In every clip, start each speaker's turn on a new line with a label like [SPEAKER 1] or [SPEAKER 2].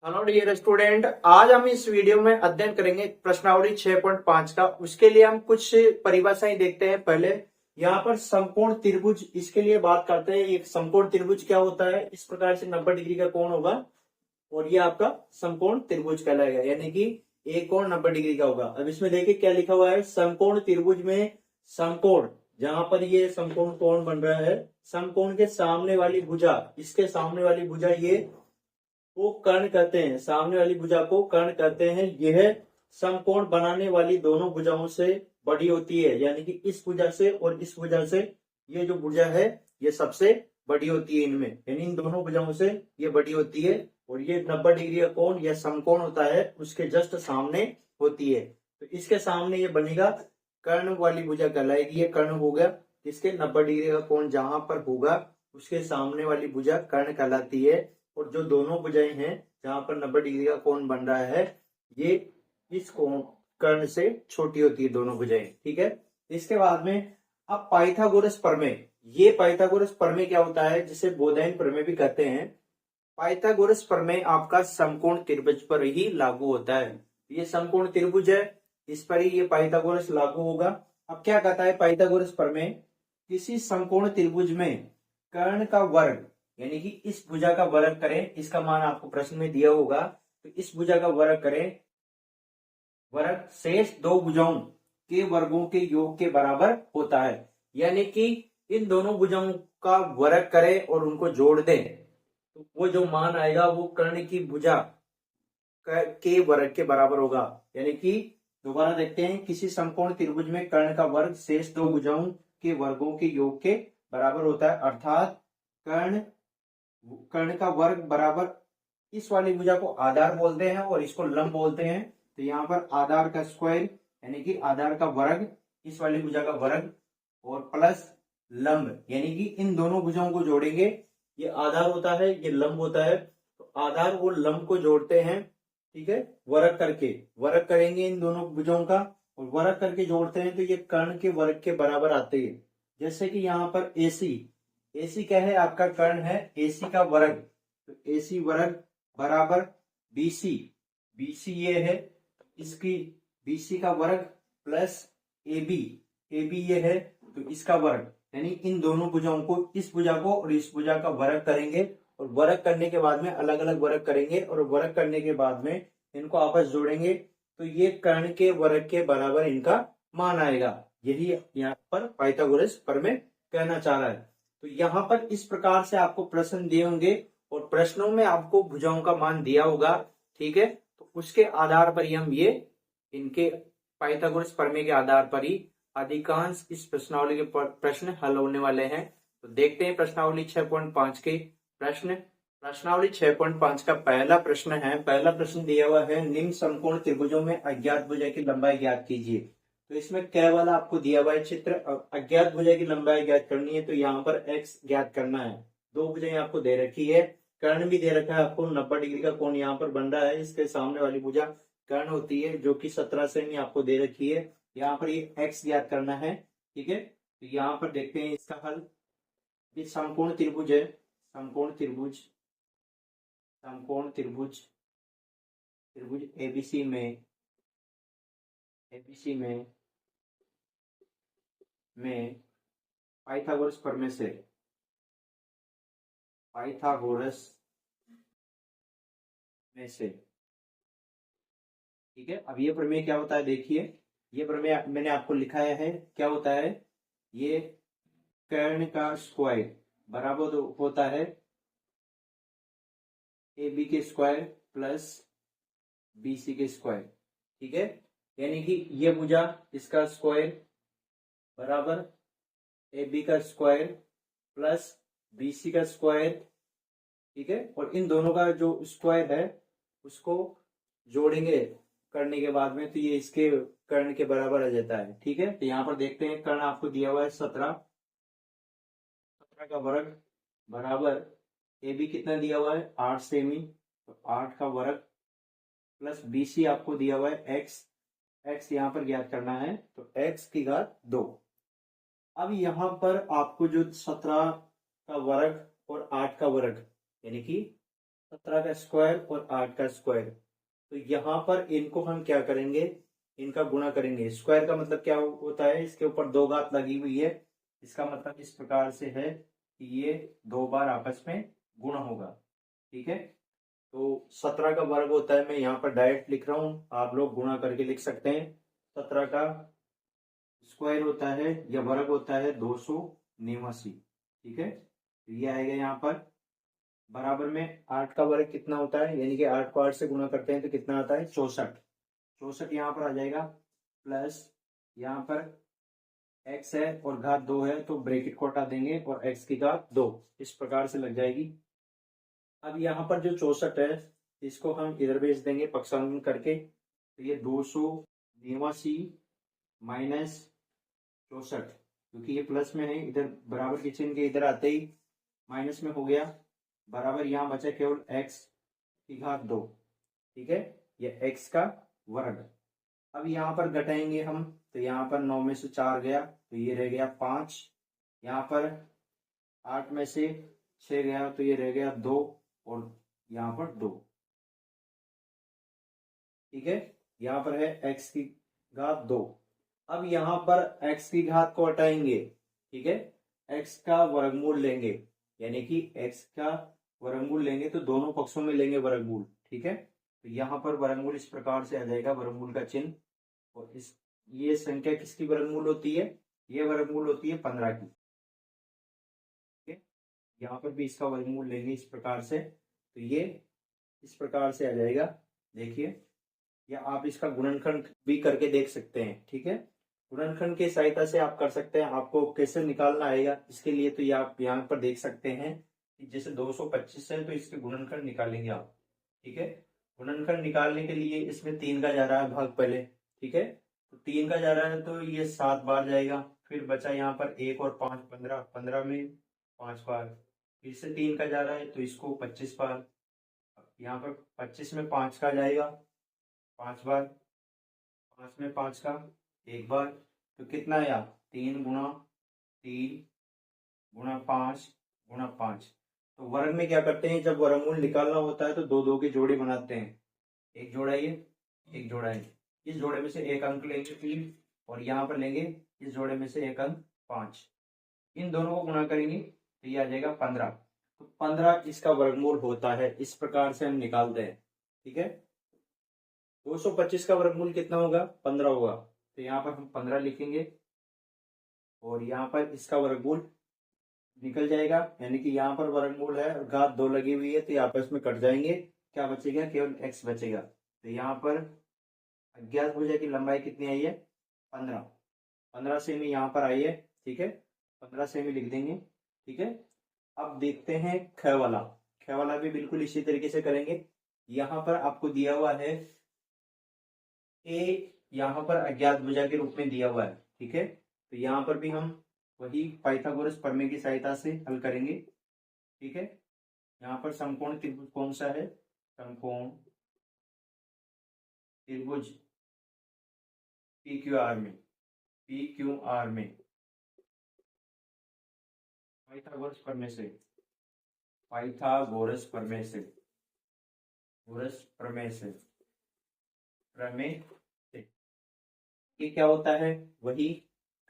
[SPEAKER 1] Hello dear student, आज हम इस वीडियो में अध्ययन करेंगे प्रश्नावली 6.5 का। उसके लिए हम कुछ परिभाषाएं देखते हैं। पहले यहाँ पर समकोण त्रिभुज, इसके लिए बात करते हैं। एक समकोण त्रिभुज क्या होता है, इस प्रकार से 90 डिग्री का कोण होगा और ये आपका समकोण त्रिभुज कहलाएगा, यानी कि एक कोण 90 डिग्री का होगा। अब इसमें देखिए क्या लिखा हुआ है, समकोण त्रिभुज में समकोण, जहां पर ये समकोण कोण बन रहा है, समकोण के सामने वाली भुजा, इसके सामने वाली भुजा ये को कर्ण कहते हैं, सामने वाली भुजा को कर्ण कहते हैं। यह समकोण बनाने वाली दोनों भुजाओं से बड़ी होती है, यानी कि इस भुजा से और इस भुजा से ये जो भुजा है ये सबसे बड़ी होती है इनमें, यानी इन दोनों भुजाओं से ये बड़ी होती है। और ये 90 डिग्री का कोण या समकोण होता है उसके जस्ट सामने होती है। तो इसके सामने ये बनेगा कर्ण वाली भुजा कहलाएगी। ये कर्ण हो गया, इसके 90 डिग्री का कोण जहां पर होगा उसके सामने वाली भुजा कर्ण कहलाती है। और जो दोनों भुजाएं हैं जहां पर 90 डिग्री का कोण बन रहा है, ये इस कोण कर्ण से छोटी होती है दोनों भुजाएं। ठीक है, इसके बाद में अब पाइथागोरस प्रमेय। ये पाइथागोरस प्रमेय क्या होता है, जिसे बोधायन प्रमेय भी कहते हैं। पाइथागोरस प्रमेय आपका समकोण त्रिभुज पर ही लागू होता है। ये समकोण त्रिभुज है, इस पर ही ये पाइथागोरस लागू होगा। अब क्या कहता है पाइथागोरस प्रमेय, किसी समकोण त्रिभुज में कर्ण का वर्ग, यानी कि इस भुजा का वर्ग करें, इसका मान आपको प्रश्न में दिया होगा, तो इस भुजा का वर्ग करें, वर्ग शेष दो भुजाओं के वर्गों के योग के बराबर होता है। यानी कि इन दोनों भुजाओं का वर्ग करें और उनको जोड़ दें, तो वो जो मान आएगा वो कर्ण की भुजा के वर्ग के बराबर होगा। यानी कि दोबारा देखते हैं, किसी समकोण त्रिभुज में कर्ण का वर्ग शेष दो भुजाओं के वर्गों के योग के बराबर होता है। अर्थात कर्ण का वर्ग बराबर, इस वाली भुजा को आधार बोलते हैं और इसको लंब बोलते हैं। तो यहाँ पर आधार का स्क्वायर, यानी कि आधार का वर्ग, इस वाली भुजा का वर्ग और प्लस लंब, यानी कि इन दोनों भुजाओं को जोड़ेंगे। ये आधार होता है, ये लंब होता है, तो आधार और लंब को जोड़ते हैं। ठीक है, वर्ग करके वर्ग करेंगे इन दोनों भुजाओं का, और वर्ग करके जोड़ते हैं तो ये कर्ण के वर्ग के बराबर आते हैं। जैसे कि यहाँ पर AC, AC क्या है, आपका कर्ण है, AC का वर्ग, तो AC वर्ग बराबर BC, BC ये है, इसकी BC का वर्ग प्लस AB, AB ये है, तो इसका वर्ग, यानी इन दोनों भुजाओं को, इस भुजा को और इस भुजा का वर्ग करेंगे, और वर्ग करने के बाद में अलग अलग वर्ग करेंगे, और वर्ग करने के बाद में इनको आपस जोड़ेंगे, तो ये कर्ण के वर्ग के बराबर इनका मान आएगा। यही यहाँ पर पाइथागोरस प्रमेय कहना चाह रहा है। तो यहाँ पर इस प्रकार से आपको प्रश्न दिए होंगे और प्रश्नों में आपको भुजाओं का मान दिया होगा। ठीक है, तो उसके आधार पर ही हम ये इनके पाइथागोरस प्रमेय के आधार पर ही अधिकांश इस प्रश्नावली के प्रश्न हल होने वाले हैं। तो देखते हैं प्रश्नावली 6.5 के प्रश्न। प्रश्नावली 6.5 का पहला प्रश्न है, पहला प्रश्न दिया हुआ है, निम्न समकोण त्रिभुजों में अज्ञात भुजा की लंबाई ज्ञात कीजिए। तो इसमें क्या वाला आपको दिया हुआ है चित्र, अज्ञात भुजा की लंबाई ज्ञात करनी है, तो यहाँ पर x ज्ञात करना है। दो भुजाएं आपको दे रखी है, कर्ण भी दे रखा है आपको, 90 डिग्री का कोण यहाँ पर बन रहा है, इसके सामने वाली भुजा कर्ण होती है जो कि 17 सेमी आपको दे रखी है। यहाँ पर ये x ज्ञात करना है। ठीक है, तो यहाँ पर देखते हैं इसका हल। ये समकोण त्रिभुज है, समकोण त्रिभुज, समकोण त्रिभुज, त्रिभुज ABC में, ABC में पाइथागोरस प्रमेय से, पाइथागोरस में से, ठीक है। अब ये प्रमेय क्या होता है, देखिए ये प्रमेय मैंने आपको लिखा है, क्या होता है, ये कर्ण का स्क्वायर बराबर होता है AB के स्क्वायर प्लस BC के स्क्वायर। ठीक है, यानी कि ये भुजा, इसका स्क्वायर बराबर AB का स्क्वायर प्लस BC का स्क्वायर। ठीक है, और इन दोनों का जो स्क्वायर है उसको जोड़ेंगे करने के बाद में, तो ये इसके कर्ण के बराबर आ जाता है। ठीक है, तो यहाँ पर देखते हैं, कर्ण आपको दिया हुआ है 17, 17 का वर्ग बराबर AB कितना दिया हुआ है 8 सेमी, तो 8 का वर्ग प्लस BC आपको दिया हुआ है x, x यहाँ पर ज्ञात करना है, तो x की घात 2। अब यहाँ पर आपको जो 17 का वर्ग और 8 का वर्ग, यानी कि 17 का स्क्वायर और 8 का स्क्वायर। तो यहाँ पर इनको हम क्या करेंगे, इनका गुणा करेंगे। स्क्वायर का मतलब क्या होता है, इसके ऊपर दो घात लगी हुई है, इसका मतलब इस प्रकार से है कि ये दो बार आपस में गुणा होगा। ठीक है, तो 17 का वर्ग होता है, मैं यहाँ पर डायरेक्ट लिख रहा हूँ, आप लोग गुणा करके लिख सकते हैं। 17 का स्क्वायर होता है या वर्ग होता है 289। ठीक है, तो ये आएगा यहाँ पर बराबर में 8 का वर्ग कितना होता है, यानी कि 8 को 8 से गुणा करते हैं तो कितना आता है 64। 64 यहाँ पर आ जाएगा, प्लस यहाँ पर x है और घात 2 है तो ब्रैकेट को हटा देंगे और x की घात 2, इस प्रकार से लग जाएगी। अब यहाँ पर जो 64 है इसको हम इधर भेज देंगे पक्षांतरण करके, तो ये 289 माइनस 64, क्योंकि ये प्लस में है, इधर बराबर के चिन्ह के इधर आते ही माइनस में हो गया, बराबर यहाँ बचा केवल x की घात 2। ठीक है, ये x का वर्ग। अब यहाँ पर घटाएंगे हम, तो यहाँ पर 9 में से 4 गया तो ये रह गया 5, यहाँ पर 8 में से 6 गया तो ये रह गया 2 और यहाँ पर 2। ठीक है, यहाँ पर है x की घात 2। अब यहाँ पर x की घात को हटाएंगे। ठीक है, x का वर्गमूल लेंगे, यानी कि x का वर्गमूल लेंगे तो दोनों पक्षों में लेंगे वर्गमूल। ठीक है, तो यहाँ पर वर्गमूल इस प्रकार से आ जाएगा, वर्गमूल का चिन्ह, और इस ये संख्या किसकी वर्गमूल होती है, ये वर्गमूल होती है 15 की। ठीक है, यहाँ पर भी इसका वर्गमूल लेंगे इस प्रकार से, तो ये इस प्रकार से आ जाएगा। देखिए, या आप इसका गुणनखंड भी करके देख सकते हैं। ठीक है, गुणनखंड की सहायता से आप कर सकते हैं, आपको कैसे निकालना आएगा इसके लिए तो ये आप यहाँ पर देख सकते हैं कि जैसे 225 है तो इसके गुणनखंड निकालेंगे आप। ठीक है, गुणनखंड निकालने के लिए इसमें 3 का जा रहा है भाग पहले। ठीक है, तो 3 का जा रहा है तो ये 7 बार जाएगा, फिर बचा यहाँ पर 1 और 5 15, 15 में 5 बार, फिर से 3 का जा रहा है तो इसको 25 बार, यहाँ पर 25 में 5 का जाएगा 5 बार, 5 में 5 का 1 बार, तो कितना आया 3 गुणा 3 गुणा 5 गुणा 5। तो वर्ग में क्या करते हैं, जब वर्गमूल निकालना होता है तो दो दो की जोड़ी बनाते हैं, एक जोड़ा ये एक जोड़ा है, इस जोड़े में से एक अंक लेंगे 3 और यहाँ पर लेंगे इस जोड़े में से एक अंक 5, इन दोनों को गुणा करेंगे तो ये आ जाएगा 15। तो 15 इसका वर्गमूल होता है, इस प्रकार से हम निकालते हैं। ठीक है, 225 का वर्गमूल कितना होगा 15 होगा, तो यहाँ पर हम 15 लिखेंगे और यहाँ पर इसका वर्गमूल निकल जाएगा, यानी कि यहाँ पर वर्गमूल है और घात 2 लगी हुई है तो ये आपस में कट जाएंगे, क्या बचेगा केवल x बचेगा। तो यहाँ पर अज्ञात भुजा की लंबाई कितनी आई है 15, 15 सेमी यहाँ पर आई है। ठीक है, 15 सेमी लिख देंगे। ठीक है, अब देखते हैं ख वाला, ख वाला भी बिल्कुल इसी तरीके से करेंगे। यहाँ पर आपको दिया हुआ है ए, यहाँ पर अज्ञात भुजा के रूप में दिया हुआ है। ठीक है, तो यहाँ पर भी हम वही पाइथागोरस प्रमेय की सहायता से हल करेंगे। ठीक है, यहाँ पर समकोण त्रिभुज कौन सा है, समकोण त्रिभुज पी क्यू आर में, पी क्यू आर में पाइथागोरस प्रमेय से, पाइथागोरस प्रमेय से, गोरस प्रमेय से, प्रमेय से ये क्या होता है, वही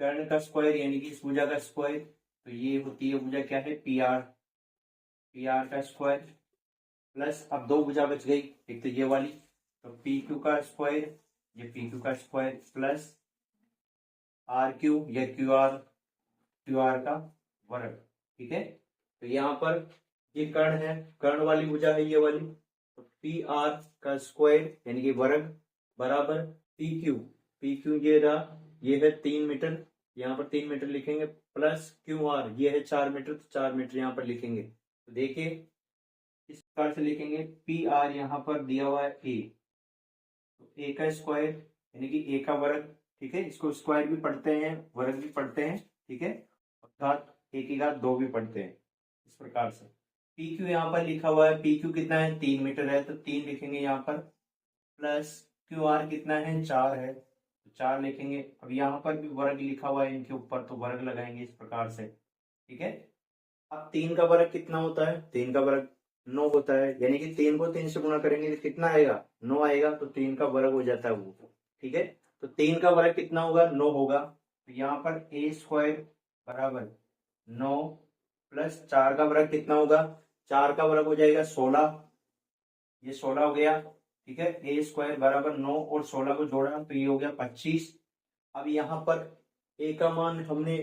[SPEAKER 1] कर्ण का स्क्वायर यानी कि इस भुजा का स्क्वायर, तो ये होती है भुजा क्या है पी आर, पी आर का स्क्वायर, प्लस अब दो भुजा बच गई, एक तो ये वाली, तो पी क्यू का स्क्वायर, ये पी क्यू का स्क्वायर प्लस आर क्यू या क्यू आर का वर्ग। ठीक है, तो यहाँ पर ये कर्ण है, कर्ण वाली भुजा है ये वाली, तो पी आर का स्क्वायर यानी कि वर्ग बराबर पी क्यू ये रहा, ये है 3 मीटर, यहाँ पर 3 मीटर लिखेंगे, प्लस क्यू आर ये है 4 मीटर, तो 4 मीटर यहाँ पर लिखेंगे। तो देखिए इस प्रकार से लिखेंगे, पी आर यहाँ पर दिया हुआ है ए, तो ए का स्क्वायर यानी कि ए का वर्ग। ठीक है, इसको स्क्वायर भी पढ़ते हैं वर्ग भी पढ़ते हैं। ठीक है, और घात ए की घात 2 भी पढ़ते हैं इस प्रकार से। पी क्यू यहाँ पर लिखा हुआ है, पी क्यू कितना है 3 मीटर है, तो 3 लिखेंगे यहाँ पर, प्लस क्यू आर कितना है 4 है, तो 4 लिखेंगे। अब यहाँ पर भी वर्ग लिखा हुआ है इनके ऊपर, तो वर्ग लगाएंगे इस प्रकार से। ठीक है, अब 3 का वर्ग कितना होता है, 3 का वर्ग 9 होता है, यानी कि 3 को 3 से गुणा करेंगे तो कितना आएगा, 9 आएगा। तो 3 का वर्ग हो जाता है वो, ठीक है। तो 3 का वर्ग कितना होगा, 9 होगा। तो यहाँ पर ए स्क्वायर बराबर 9 प्लस 4 का वर्ग कितना होगा, 4 का वर्ग हो जाएगा 16, ये 16 हो गया, ठीक है। ए स्क्वायर बराबर 9 और 16 को जोड़ा तो ये हो गया 25। अब यहाँ पर ए का मान हमने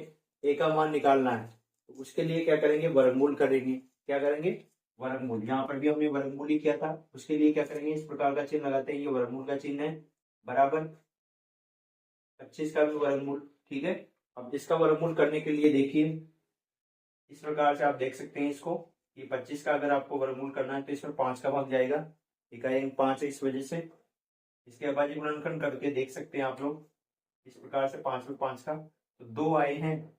[SPEAKER 1] ए का मान निकालना है, तो उसके लिए क्या करेंगे, वर्गमूल करेंगे। क्या करेंगे, वर्गमूल। यहाँ पर भी हमने वर्गमूल ही किया था, उसके लिए क्या करेंगे, इस प्रकार का चिन्ह लगाते हैं, ये वर्गमूल का चिन्ह है, बराबर 25 का भी वर्गमूल, ठीक है। अब इसका वर्गमूल करने के लिए देखिए इस प्रकार से आप देख सकते हैं इसको, ये 25 का अगर आपको वर्गमूल करना है तो इसमें 5 का भाग जाएगा, इकाई 5 है इस वजह से। इसके अभाज्य गुणनखंड करके देख सकते हैं आप लोग इस प्रकार से, 5 में 5 का तो 2 आए हैं,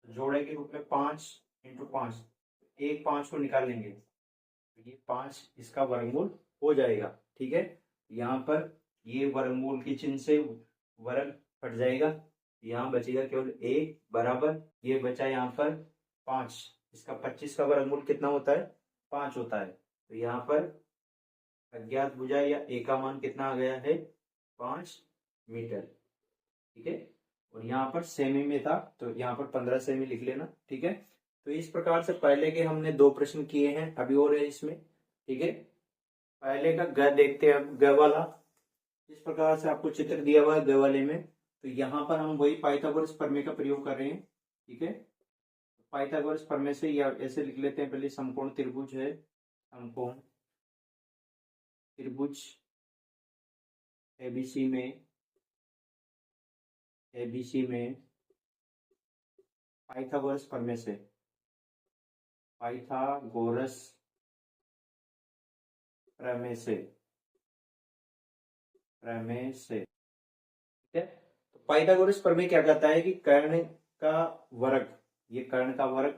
[SPEAKER 1] जोड़े के रूप में 5 इंटू 5, एक 5 को निकाल लेंगे तो ये 5 इसका वर्गमूल हो जाएगा, ठीक है। यहाँ पर ये वर्गमूल के चिन्ह से वर्ग कट जाएगा, यहाँ बचेगा केवल a बराबर, ये बचा यहाँ पर 5, इसका 25 का वर्गमूल कितना होता है, 5 होता है। तो यहाँ पर अज्ञात भुजा या a का मान कितना आ गया है, 5 मीटर, ठीक है। और यहाँ पर सेमी में था तो यहाँ पर 15 सेमी लिख लेना, ठीक है। तो इस प्रकार से पहले के हमने 2 प्रश्न किए हैं, अभी और है इसमें, ठीक है। पहले का ग देखते हैं, अब ग वाला इस प्रकार से आपको चित्र दिया हुआ है ग वाले में। तो यहाँ पर हम वही पाइथागोरस प्रमेय का प्रयोग कर रहे हैं, ठीक है। पाइथागोरस प्रमेय से या ऐसे लिख लेते हैं, पहले समकोण त्रिभुज है, समकोण त्रिभुज एबीसी में पाइथागोरस प्रमेय से, पाइथागोरस प्रमेय से, ठीक है। तो पाइथागोरस प्रमेय क्या कहता है कि कर्ण का वर्ग, ये कर्ण का वर्ग,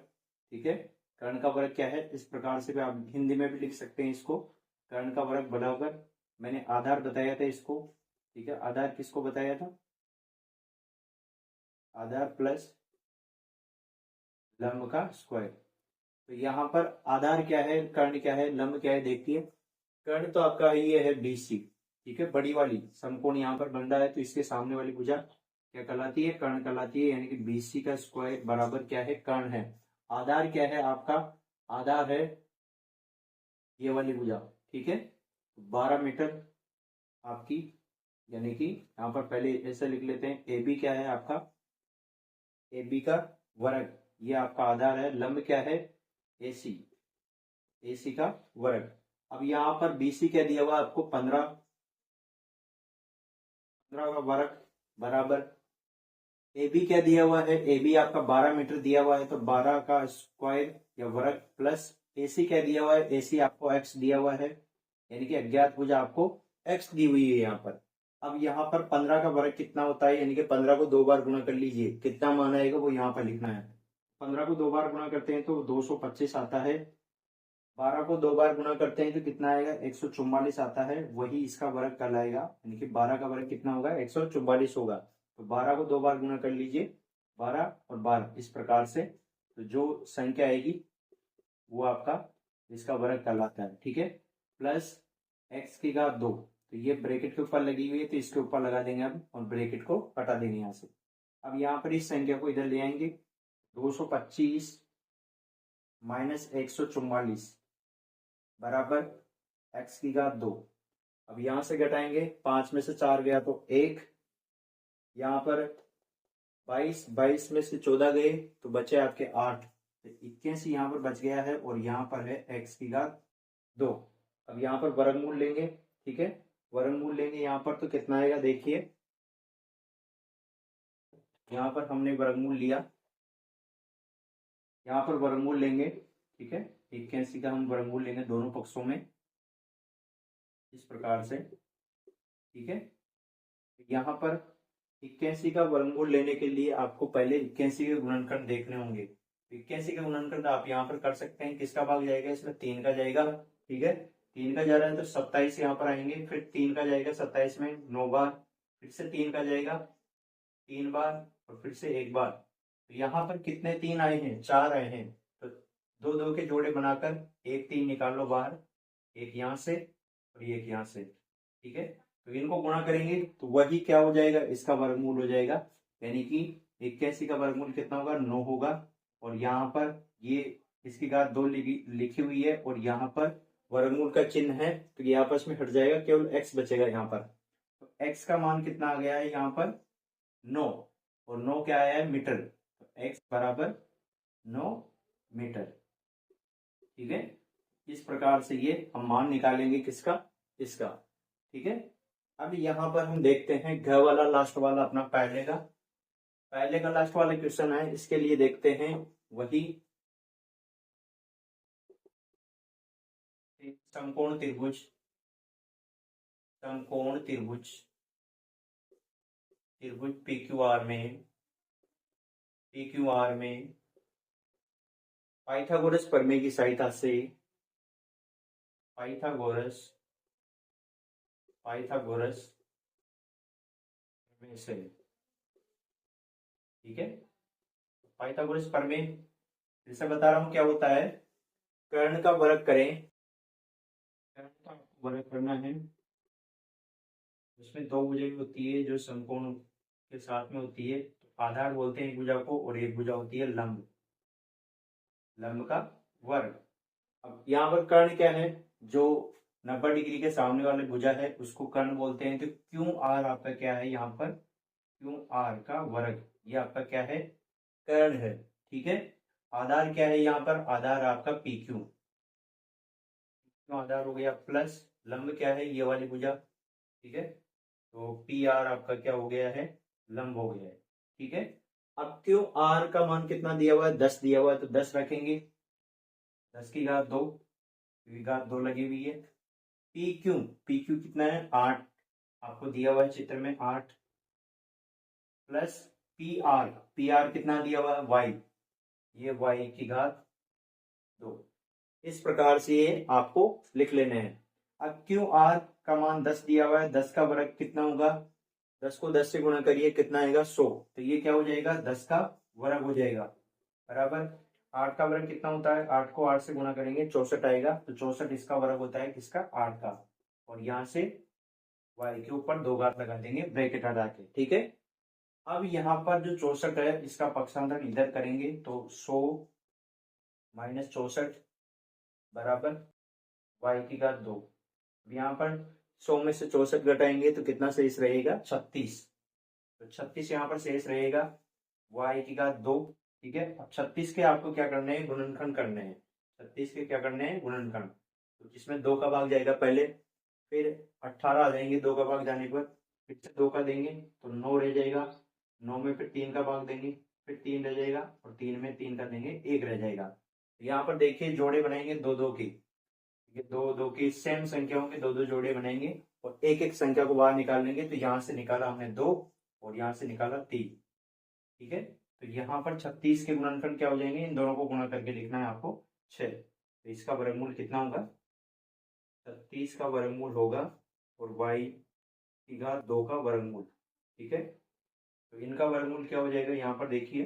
[SPEAKER 1] ठीक है। कर्ण का वर्ग क्या है, इस प्रकार से भी आप हिंदी में भी लिख सकते हैं इसको, कर्ण का वर्ग बराबर, मैंने आधार बताया था इसको, ठीक है। आधार किसको बताया था, आधार प्लस लंब का स्क्वायर। तो यहाँ पर आधार क्या है, कर्ण क्या है, लंब क्या है, देखिए कर्ण तो आपका ये है BC, ठीक है, बड़ी वाली समकोण यहाँ पर बन रहा है तो इसके सामने वाली भुजा क्या कहलाती है, कर्ण कहलाती है, यानी कि BC का स्क्वायर बराबर क्या है, कर्ण है। आधार क्या है आपका, आधार है ये वाली भुजा, ठीक है। 12 मीटर आपकी, यानी कि यहाँ पर पहले ऐसे लिख लेते हैं, AB क्या है आपका, AB का वर्ग, ये आपका आधार है, लंब क्या है AC का वर्ग। अब यहाँ पर BC क्या दिया हुआ आपको, 15 का वर्ग बराबर AB क्या दिया हुआ है, AB आपका 12 मीटर दिया हुआ है, तो 12 का स्क्वायर या वर्ग प्लस AC क्या दिया हुआ है, AC आपको X दिया हुआ है, यानी कि अज्ञात भुजा आपको X दी हुई है यहाँ पर। अब यहाँ पर 15 का वर्ग कितना होता है, यानी कि 15 को 2 बार गुणा कर लीजिए, कितना मान आएगा वो यहाँ पर लिखना है। 15 को 2 बार गुणा करते हैं तो 225 आता है, 12 को 2 बार गुणा करते हैं तो कितना आएगा, 144 आता है, वही इसका वर्ग कहलाएगा, यानी कि 12 का वर्ग कितना होगा, 144 होगा। तो 12 को 2 बार गुणा कर लीजिए, 12 और 12 इस प्रकार से, तो जो संख्या आएगी वो आपका इसका वर्ग कहलाता है, ठीक है। प्लस x की घात 2, तो ये ब्रैकेट के ऊपर लगी हुई है तो इसके ऊपर लगा देंगे अब, और ब्रैकेट को हटा देंगे यहाँ से। अब यहाँ पर इस संख्या को इधर ले आएंगे, 225 माइनस 144 बराबर x की घात 2। अब यहां से घटाएंगे, 5 में से 4 गया तो 1, यहाँ पर 22 में से 14 गए तो बचे आपके 8, तो 81 यहाँ पर बच गया है, और यहाँ पर है x की घात 2। अब यहाँ पर वर्गमूल लेंगे, ठीक है, वर्गमूल लेंगे यहाँ पर तो कितना आएगा, देखिए यहाँ पर हमने वर्गमूल लिया, यहाँ पर वर्गमूल लेंगे, ठीक है, 81 का हम वर्गमूल लेंगे दोनों पक्षों में इस प्रकार से, ठीक है। यहाँ पर 81 का वर्गमूल लेने के लिए आपको पहले 81 के गुणनखंड देखने होंगे। 81 के गुणनखंड आप यहाँ पर कर सकते हैं, किसका भाग जाएगा, इसमें 3 का जाएगा, ठीक है, 3 का जा रहा है तो 27 यहाँ पर आएंगे, फिर 3 का जाएगा 27 में 9 बार, फिर से 3 का जाएगा 3 बार, और फिर से 1 बार। तो यहाँ पर कितने 3 आए हैं, 4 आए हैं, तो दो दो के जोड़े बनाकर एक 3 निकाल लो बाहर, एक यहाँ से और एक यहाँ से, ठीक है। तो इनको गुणा करेंगे तो वही क्या हो जाएगा, इसका वर्गमूल हो जाएगा, यानी कि 81 का वर्गमूल कितना होगा, 9 होगा। और यहाँ पर ये इसकी घात 2 लिखी हुई है और यहाँ पर वर्गमूल का चिन्ह है, तो ये आपस में हट जाएगा, केवल x बचेगा यहाँ पर। तो x का मान कितना आ गया है यहाँ पर 9, और 9 क्या आया है, मीटर। तो x बराबर 9 मीटर, ठीक है। इस प्रकार से ये हम मान निकालेंगे किसका, इसका, ठीक है। अब यहाँ पर हम देखते हैं घ वाला लास्ट वाला अपना पहले का लास्ट वाला क्वेश्चन है, इसके लिए देखते हैं वही समकोण त्रिभुज, त्रिभुज पीक्यूआर में पाइथागोरस प्रमेय की सहायता से पाइथागोरस प्रमेय से, ठीक है। पाइथागोरस प्रमेय जैसे बता रहा हूं क्या होता है, कर्ण का वर्ग करें, कर्ण का वर्ग करना है, उसमें दो भुजाएं होती है जो समकोण के साथ में होती है, तो आधार बोलते हैं एक भुजा को, और एक भुजा होती है लंब का वर्ग। अब यहाँ पर कर्ण क्या है, जो 90 डिग्री के सामने वाले भुजा है उसको कर्ण बोलते हैं। तो क्यू आर आपका क्या है, यहाँ पर क्यू आर का वर्ग, ये आपका क्या है, कर्ण है, ठीक है। आधार क्या है यहाँ पर, आधार आपका पी क्यू आधार हो गया, प्लस लंब क्या है, ये वाली भुजा, ठीक है। तो पी आर आपका क्या हो गया है, लंब हो गया है, ठीक है। अब क्यू आर का मान कितना दिया हुआ है, 10 दिया हुआ है, तो 10 रखेंगे, 10 की घात 2, घात 2 लगी हुई है। पी क्यू कितना है, 8 आपको दिया हुआ है चित्र में, 8 प्लस पी आर कितना दिया हुआ है, वाई, ये वाई की घात 2। इस प्रकार से ये आपको लिख लेने हैं। अब क्यू आर का मान 10 दिया हुआ है, 10 का वर्ग कितना होगा, 10 को 10 से गुणा करिए, कितना आएगा 100, तो ये क्या हो जाएगा, 10 का वर्ग हो जाएगा, बराबर 8 का वर्ग कितना होता है, 8 को 8 से गुणा करेंगे 64 आएगा, तो 64 इसका वर्ग होता है किसका, 8 का। और यहाँ से y के ऊपर 2 घात लगा देंगे ब्रैकेट हटा के, ठीक है। अब यहाँ पर जो 64 है इसका पक्षांतर इधर करेंगे, तो 100 माइनस 64 बराबर y की घात 2। यहाँ पर 100 में से 64 घटाएंगे तो कितना शेष रहेगा, 36, तो 36 यहाँ पर शेष रहेगा, y की घात 2, ठीक है। अब 36 के आपको क्या करने हैं, गुणनखंड करने हैं, 36 के क्या करने हैं, गुणनखंड। तो जिसमें 2 का भाग जाएगा पहले, फिर 18 आ जाएंगे 2 का भाग जाने पर, फिर से 2 का देंगे तो 9 रह जाएगा, 9 में फिर 3 का भाग देंगे, फिर 3 रह जाएगा, और 3 में 3 का देंगे 1 रह जाएगा। यहाँ पर देखिए जोड़े बनाएंगे 2 2 की, 2 2 की सेम संख्याओं के 2 2 जोड़े बनाएंगे, और एक एक संख्या को बाहर निकाल लेंगे। तो यहाँ से निकाला हमने 2 और यहाँ से निकाला 3, ठीक है। तो यहाँ पर 36 के गुणनखंड क्या हो जाएंगे, इन दोनों को गुणा करके लिखना है आपको 6, तो इसका वर्गमूल कितना होगा, 36 का वर्गमूल होगा, और y की घात 2 का वर्गमूल, ठीक है। तो इनका वर्गमूल क्या हो जाएगा, यहाँ पर देखिए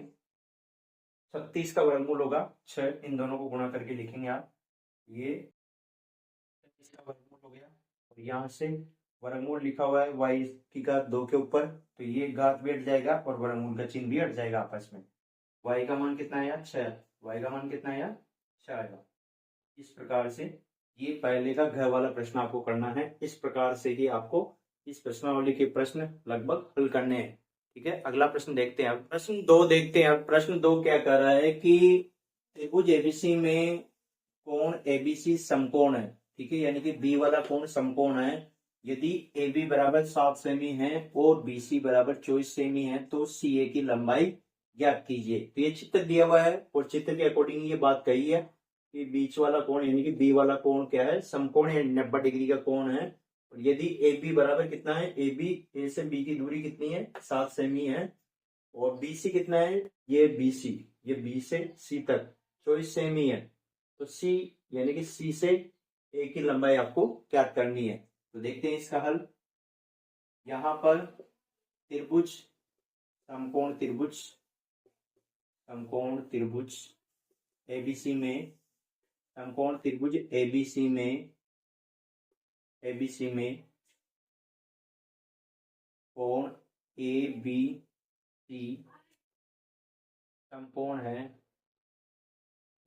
[SPEAKER 1] 36 का वर्गमूल होगा 6, इन दोनों को गुणा करके लिखेंगे आप, ये 36 का वर्गमूल हो गया, और यहाँ से वर्गमूल लिखा हुआ है y की घात 2 के ऊपर, तो ये घात भी हट जाएगा और वर्गमूल का चिन्ह भी हट जाएगा आपस में। y का मान कितना आया, 6, y का मान कितना आया, 6 आएगा। इस प्रकार से ये पहले का घर वाला प्रश्न आपको करना है। इस प्रकार से ही आपको इस प्रश्नावली के प्रश्न लगभग हल करने हैं, ठीक है। अगला प्रश्न देखते हैं, अब प्रश्न 2 देखते हैं। अब प्रश्न 2 क्या कर रहा है कि त्रिभुज एबीसी में कोण एबीसी समकोण है, ठीक है, यानी कि बी वाला कोण समकोण है। यदि ए बी बराबर 7 सेमी है और बी सी बराबर 24 सेमी है, तो सी ए की लंबाई ज्ञात कीजिए। तो ये चित्र दिया हुआ है और चित्र के अकॉर्डिंग ये बात कही है कि बीच वाला कोण यानी कि बी वाला कोण क्या है, समकोण है, 90 डिग्री का कोण है। और यदि ए बी बराबर कितना है, ए बी, ए से बी की दूरी कितनी है, 7 सेमी है, और बी सी कितना है, ये बी सी, ये बी से सी तक 24 सेमी है। तो सी यानी कि सी से ए की लंबाई आपको ज्ञात करनी है। तो देखते हैं इसका हल। यहाँ पर त्रिभुज समकोण त्रिभुज एबीसी में समकोण त्रिभुज एबीसी में कोण एबीसी समकोण है,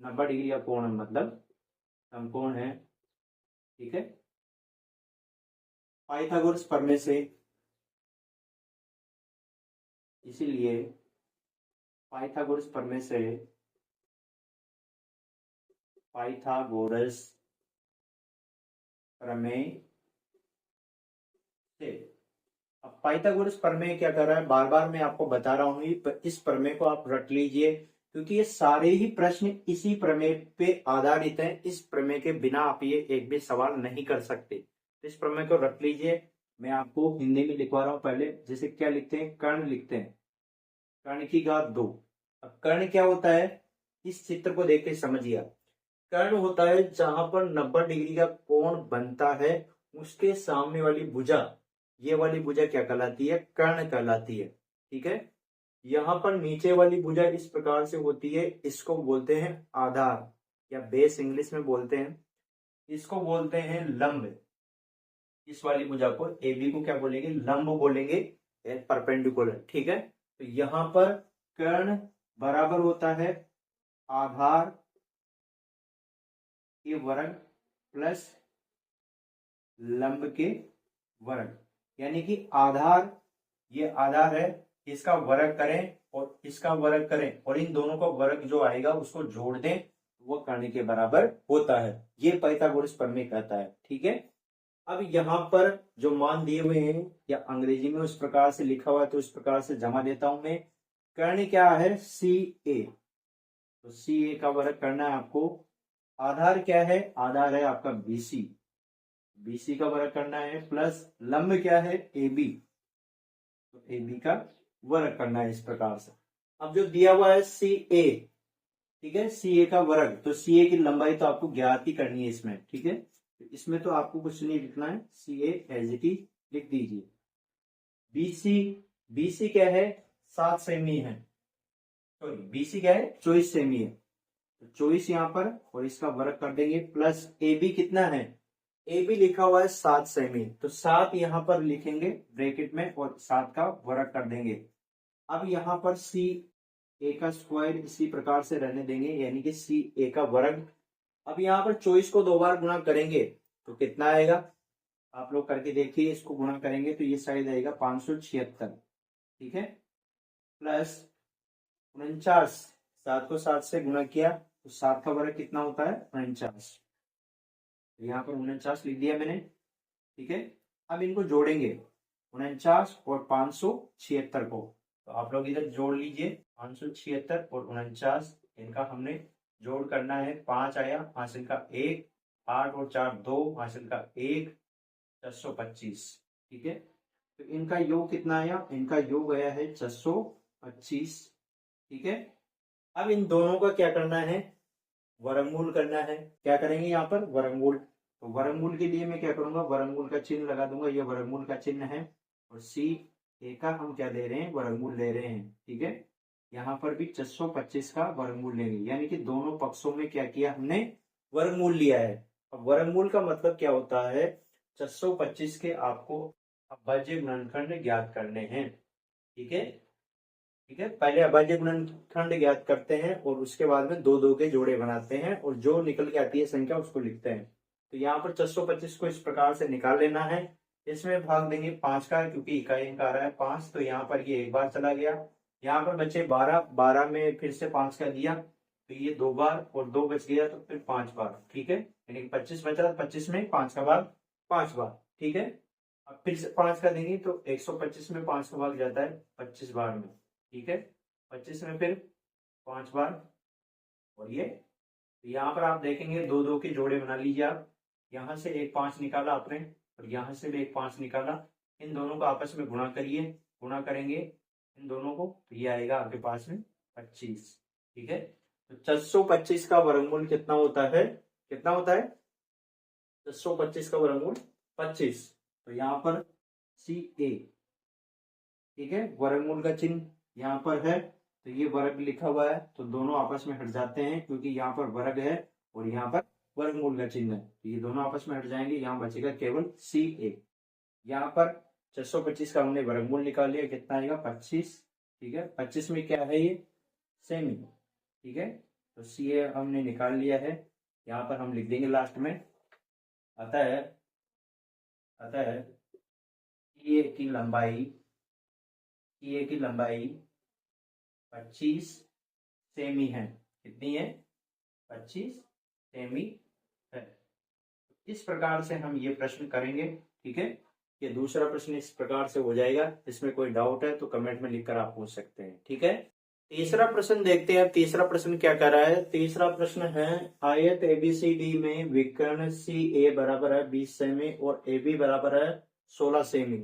[SPEAKER 1] 90 डिग्री का कोण है, मतलब समकोण है, ठीक है। पाइथागोरस प्रमेय से, इसीलिए पाइथागोरस प्रमेय से, पाइथागोरस प्रमेय से, अब पाइथागोरस प्रमेय क्या कर रहा है, बार बार मैं आपको बता रहा हूं, इस प्रमेय को आप रट लीजिए, क्योंकि ये सारे ही प्रश्न इसी प्रमेय पे आधारित हैं। इस प्रमेय के बिना आप ये एक भी सवाल नहीं कर सकते। तो इस प्रमेय को रट लीजिए। मैं आपको हिंदी में लिखवा रहा हूं। पहले जैसे क्या लिखते हैं, कर्ण लिखते हैं, कर्ण की घात 2। अब कर्ण क्या होता है, इस चित्र को देख के समझिए। कर्ण होता है जहां पर 90 डिग्री का कोण बनता है, उसके सामने वाली भुजा, ये वाली भुजा क्या कहलाती है, कर्ण कहलाती है, ठीक है। यहाँ पर नीचे वाली भुजा इस प्रकार से होती है, इसको बोलते हैं आधार या बेस, इंग्लिश में बोलते हैं। इसको बोलते हैं लंब। इस वाली भुजा को, AB को क्या बोलेंगे, लंब बोलेंगे, परपेंडिकुलर, ठीक है। तो यहाँ पर कर्ण बराबर होता है आधार के वर्ग प्लस लंब के वर्ग, यानी कि आधार, ये आधार है, इसका वर्ग करें और इसका वर्ग करें, और इन दोनों का वर्ग जो आएगा उसको जोड़ दें, वो कर्ण के बराबर होता है। ये पाइथागोरस प्रमेय कहता है, ठीक है। अब यहाँ पर जो मान दिए हुए हैं, या अंग्रेजी में उस प्रकार से लिखा हुआ है, तो इस प्रकार से जमा देता हूं मैं। कर्ण क्या है, CA, तो CA का वर्ग करना है आपको। आधार क्या है, आधार है आपका BC का वर्ग करना है, प्लस लंब क्या है, AB, तो AB का वर्ग करना है, इस प्रकार से। अब जो दिया हुआ है CA, ठीक है, CA का वर्ग, तो CA की लंबाई तो आपको ज्ञात ही करनी है इसमें, ठीक है। तो इसमें तो आपको कुछ नहीं लिखना है, CA एज इट इज लिख दीजिए। BC क्या है, 7 सेमी है, सॉरी BC क्या है, 24 सेमी है, तो 24 यहाँ पर, और इसका वर्ग कर देंगे, प्लस AB कितना है, AB लिखा हुआ है 7 सेमी, तो 7 यहाँ पर लिखेंगे ब्रैकेट में, और 7 का वर्ग कर देंगे। अब यहाँ पर CA का स्क्वायर इसी प्रकार से रहने देंगे, यानी कि CA का वर्ग। अब यहाँ पर 24 को 2 बार गुणा करेंगे तो कितना आएगा, आप लोग करके देखिए, इसको गुणा करेंगे तो ये साइड आएगा 576, ठीक है, प्लस 49, 7 को 7 से गुणा किया तो 7 का वर्ग कितना होता है, 49, यहाँ पर 49 लिख दिया मैंने, ठीक है। अब इनको जोड़ेंगे, 49 और 576 को, तो आप लोग इधर जोड़ लीजिए, 576 और 49, इनका हमने जोड़ करना है। 5 आया, हासिल का 1, 8 और 4 2, हासिल का 1, 625, ठीक है। तो इनका योग कितना आया, इनका योग आया है 625, ठीक है। अब इन दोनों का क्या करना है, वर्गमूल करना है। क्या करेंगे यहाँ पर, वर्गमूल। तो वर्गमूल के लिए मैं क्या करूंगा, वर्गमूल का चिन्ह लगा दूंगा, ये वर्गमूल का चिन्ह है, और CA का हम क्या दे रहे हैं, वर्गमूल ले रहे हैं, ठीक है। यहाँ पर भी 625 का वर्गमूल लेंगे, यानी कि दोनों पक्षों में क्या किया हमने, वर्गमूल लिया है। अब वर्गमूल का मतलब क्या होता है, 625 के आपको अभाज्य गुणनखंड ज्ञात करने हैं, ठीक है, ठीक है। पहले अभाज्य गुणनखंड ज्ञात करते हैं, और उसके बाद में 2 के जोड़े बनाते हैं, और जो निकल के आती है संख्या उसको लिखते हैं। तो यहाँ पर 625 को इस प्रकार से निकाल लेना है। इसमें भाग देंगे 5 का, क्योंकि इकाई अंक आ रहा है 5, तो यहाँ पर ये एक बार चला गया। यहाँ पर बचे 12 में फिर से 5 का दिया, तो ये 2 बार, और 2 बच गया तो फिर 5 बार, ठीक है, यानी 25 बचा, 25 में 5 का भाग 5 बार, ठीक है। अब फिर से 5 का देंगे तो 125 में 5 का भाग जाता है 25 बार में, ठीक है। 25 में फिर 5 बार, और ये यहाँ पर आप देखेंगे 2 के जोड़े बना लीजिए आप। यहाँ से एक 5 निकाला आपने, और यहाँ से भी एक 5 निकाला, इन दोनों को आपस में गुणा करिए, गुणा करेंगे इन दोनों को, तो ये आएगा आपके पास में 25, ठीक है। तो 625 का वर्गमूल कितना होता है, कितना होता है, 625 का वर्गमूल 25। तो यहाँ पर CA, ठीक है, वर्गमूल का चिन्ह यहाँ पर है, तो ये वर्ग लिखा हुआ है, तो दोनों आपस में हट जाते हैं, क्योंकि यहाँ पर वर्ग है और यहाँ पर वर्गमूल का चिन्ह, तो ये दोनों आपस में हट जाएंगे, यहाँ बचेगा केवल सी ए। यहाँ पर 625 का हमने वर्गमूल निकाल लिया, कितना आएगा 25। ठीक है, 25 में क्या है ये सेमी। ठीक है, तो सी ए हमने निकाल लिया है, यहाँ पर हम लिख देंगे लास्ट में। अतः ए की लंबाई 25 सेमी है। कितनी है? 25 सेमी है। इस प्रकार से हम ये प्रश्न करेंगे। ठीक है, ये दूसरा प्रश्न इस प्रकार से हो जाएगा। इसमें कोई डाउट है तो कमेंट में लिखकर आप पूछ सकते हैं। ठीक है, तीसरा प्रश्न देखते हैं। तीसरा प्रश्न क्या कर रहा है? तीसरा प्रश्न है आयत एबीसीडी में विकर्ण सी ए बराबर है 20 सेमी और ए बी बराबर है 16 सेमी।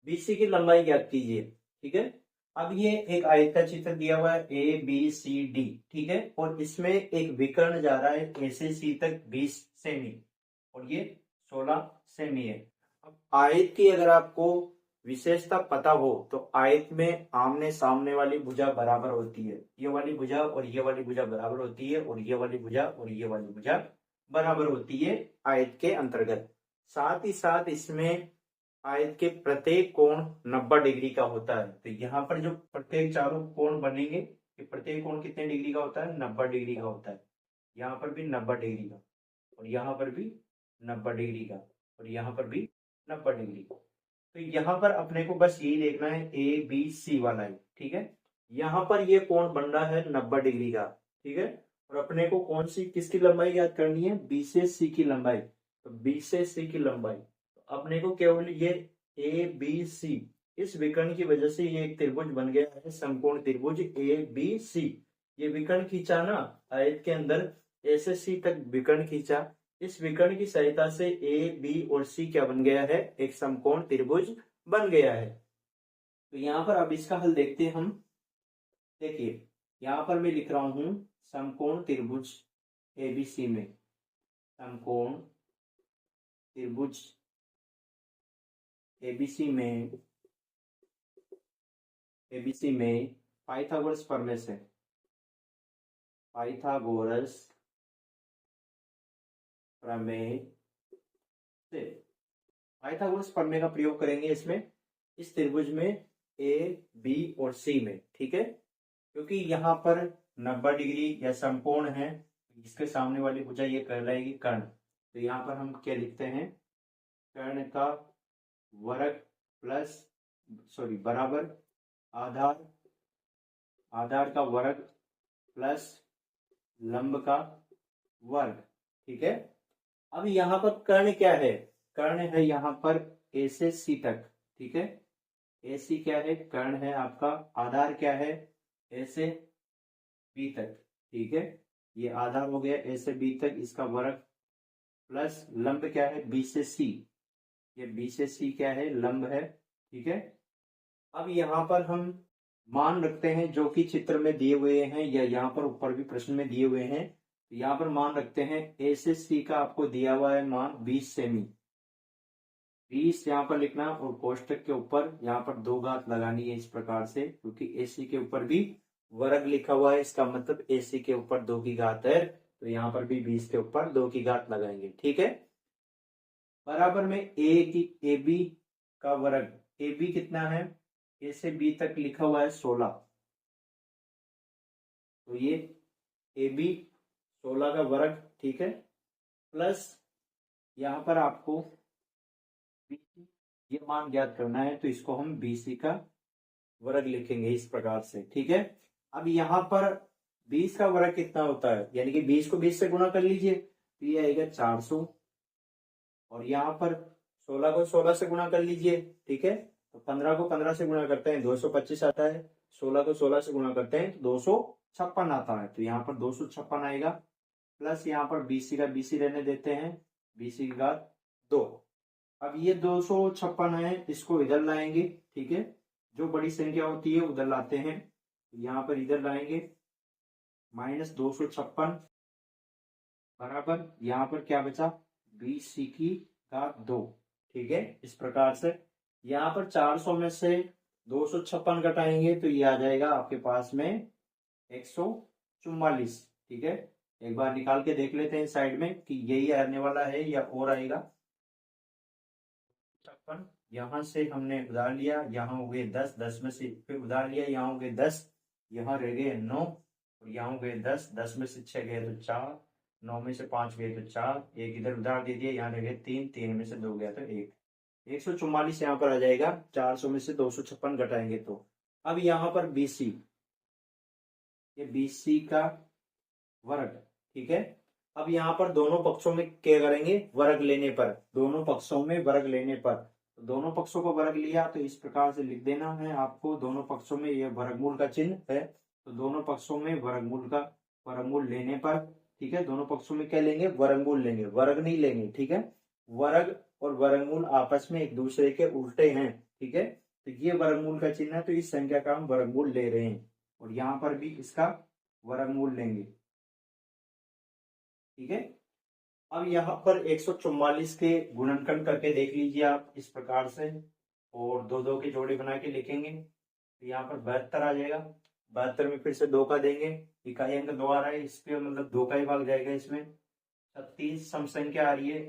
[SPEAKER 1] बीसी की लंबाई ज्ञात कीजिए। ठीक है, अब ये एक आयत का चित्र दिया हुआ है ए बी सी डी। ठीक है, और इसमें एक विकर्ण जा रहा है ए से सी तक 20 सेमी और ये 16 सेमी है। अब आयत की अगर आपको विशेषता पता हो तो आयत में आमने सामने वाली भुजा बराबर होती है। ये वाली भुजा और ये वाली भुजा बराबर होती है और ये वाली भुजा और ये वाली भुजा बराबर होती है आयत के अंतर्गत। साथ ही साथ इसमें आयत के प्रत्येक कोण 90 डिग्री का होता है। तो यहाँ पर जो प्रत्येक चारों कोण बनेंगे, ये प्रत्येक कोण कितने डिग्री का होता है? 90 डिग्री का होता है। यहाँ पर भी 90 डिग्री का और यहाँ पर भी 90 डिग्री का और यहाँ पर भी 90 डिग्री का। तो यहाँ पर अपने को बस यही देखना है ए बी सी वाला है। ठीक है, यहाँ पर ये कोण बन रहा है 90 डिग्री का। ठीक है, और अपने को कौन सी किसकी लंबाई याद करनी है? बी से सी की लंबाई। तो बी से सी की लंबाई अपने को केवल ये ए बी सी, इस विकर्ण की वजह से ये एक त्रिभुज बन गया है, समकोण त्रिभुज ए बी सी। ये विकर्ण खींचा ना आयत के अंदर, ए से सी तक विकर्ण खींचा। इस विकर्ण की सहायता से ए बी और सी क्या बन गया है? एक समकोण त्रिभुज बन गया है। तो यहाँ पर अब इसका हल देखते हैं हम। देखिए, यहाँ पर मैं लिख रहा हूं समकोण त्रिभुज एबीसी में, समकोण त्रिभुज एबीसी में पाइथागोरस प्रमेय से, पाइथागोरस प्रमेय से, पाइथागोरस प्रमेय का प्रयोग करेंगे इसमें, इस त्रिभुज में ए बी और सी में। ठीक है, क्योंकि यहाँ पर 90 डिग्री या समकोण है, इसके सामने वाली भुजा ये कहलाएगी कर्ण। तो यहाँ पर हम क्या लिखते हैं? कर्ण का वर्ग प्लस बराबर आधार का वर्ग प्लस लंब का वर्ग। ठीक है, अब यहाँ पर कर्ण क्या है? कर्ण है यहाँ पर ए से सी तक। ठीक है, ए सी क्या है? कर्ण है आपका। आधार क्या है? ए से बी तक। ठीक है, ये आधार हो गया ए से बी तक, इसका वर्ग प्लस लंब क्या है? बी से सी। ये बी से सी क्या है? लंब है। ठीक है, अब यहाँ पर हम मान रखते हैं जो कि चित्र में दिए हुए हैं या यहाँ पर ऊपर भी प्रश्न में दिए हुए हैं। यहाँ पर मान रखते हैं ए से सी का आपको दिया हुआ है मान 20 सेमी। 20 यहाँ पर लिखना और कोष्टक के ऊपर यहाँ पर 2 घात लगानी है इस प्रकार से, क्योंकि एसी के ऊपर भी वर्ग लिखा हुआ है, इसका मतलब एसी के ऊपर 2 की घात है, तो यहाँ पर भी 20 के ऊपर 2 की घात लगाएंगे। ठीक है, बराबर में ए बी का वर्ग। ए बी कितना है? ए से बी तक लिखा हुआ है 16, तो ये ए बी 16 का वर्ग। ठीक है, प्लस यहाँ पर आपको बीसी ये मान ज्ञात करना है, तो इसको हम बीसी का वर्ग लिखेंगे इस प्रकार से। ठीक है, अब यहाँ पर 20 का वर्ग कितना होता है? यानी कि 20 को 20 से गुणा कर लीजिए, तो ये आएगा 400, और यहाँ पर 16 को 16 से गुणा कर लीजिए। ठीक है, तो 15 को 15 से गुणा करते हैं 225 आता है, 16 को 16 से गुणा करते हैं 256 आता है, तो यहाँ पर 256 आएगा। प्लस यहाँ पर बीसी का बीसी रहने देते हैं, बीसी की घात 2। अब ये 256 है, इसको इधर लाएंगे। ठीक है, जो बड़ी संख्या होती है उधर लाते हैं, यहाँ पर इधर लाएंगे -256 बराबर यहाँ पर क्या बचा? बीसी की घात 2। ठीक है, इस प्रकार से यहाँ पर 400 में से 256 घटाएंगे तो ये आ जाएगा आपके पास में 144। ठीक है, एक बार निकाल के देख लेते हैं साइड में कि यही आने वाला है या और आएगा। 56 यहाँ से हमने उधार लिया, यहाँ हो गए 10, 10 में से फिर उधार लिया, यहाँ हो गए 10, यहाँ रह गए 9 और यहाँ हो गए 10, 10 में से 6 गए तो 4, 9 में से 5 गए तो 4, एक इधर उधार दे दिया, यहाँ रह गए 3, 3 में से 2 गया तो 1, 144 यहाँ पर आ जाएगा। 400 में से 256 घटाएंगे तो अब यहाँ पर BC, ये BC का वर्ग, ठीक है। अब यहाँ पर दोनों पक्षों में क्या करेंगे, वर्ग लेने पर, दोनों पक्षों में वर्ग लेने पर, तो दोनों पक्षों को वर्ग लिया तो इस प्रकार से लिख देना है आपको, दोनों पक्षों में ये वर्गमूल का चिन्ह है, तो दोनों पक्षों में वर्गमूल का वर्गमूल लेने पर, ठीक है, दोनों पक्षों में क्या लेंगे, वर्गमूल लेंगे, वर्ग नहीं लेंगे, ठीक है। वर्ग और वर्गमूल आपस में एक दूसरे के उल्टे हैं, ठीक है, तो ये वर्गमूल का चिन्ह है, तो इस संख्या का हम वर्गमूल ले रहे हैं और यहाँ पर भी इसका वर्गमूल लेंगे, ठीक है। अब यहाँ पर 144 के गुणनखंड करके देख लीजिए आप इस प्रकार से, और दो दो के जोड़े बना के लिखेंगे तो यहाँ पर 72 आ जाएगा। 72 में फिर से 2 का देंगे, इकाई अंक 2 आ रहा है, इसके मतलब 2 का ही भाग जाएगा इसमें। 36 सम संख्या आ रही है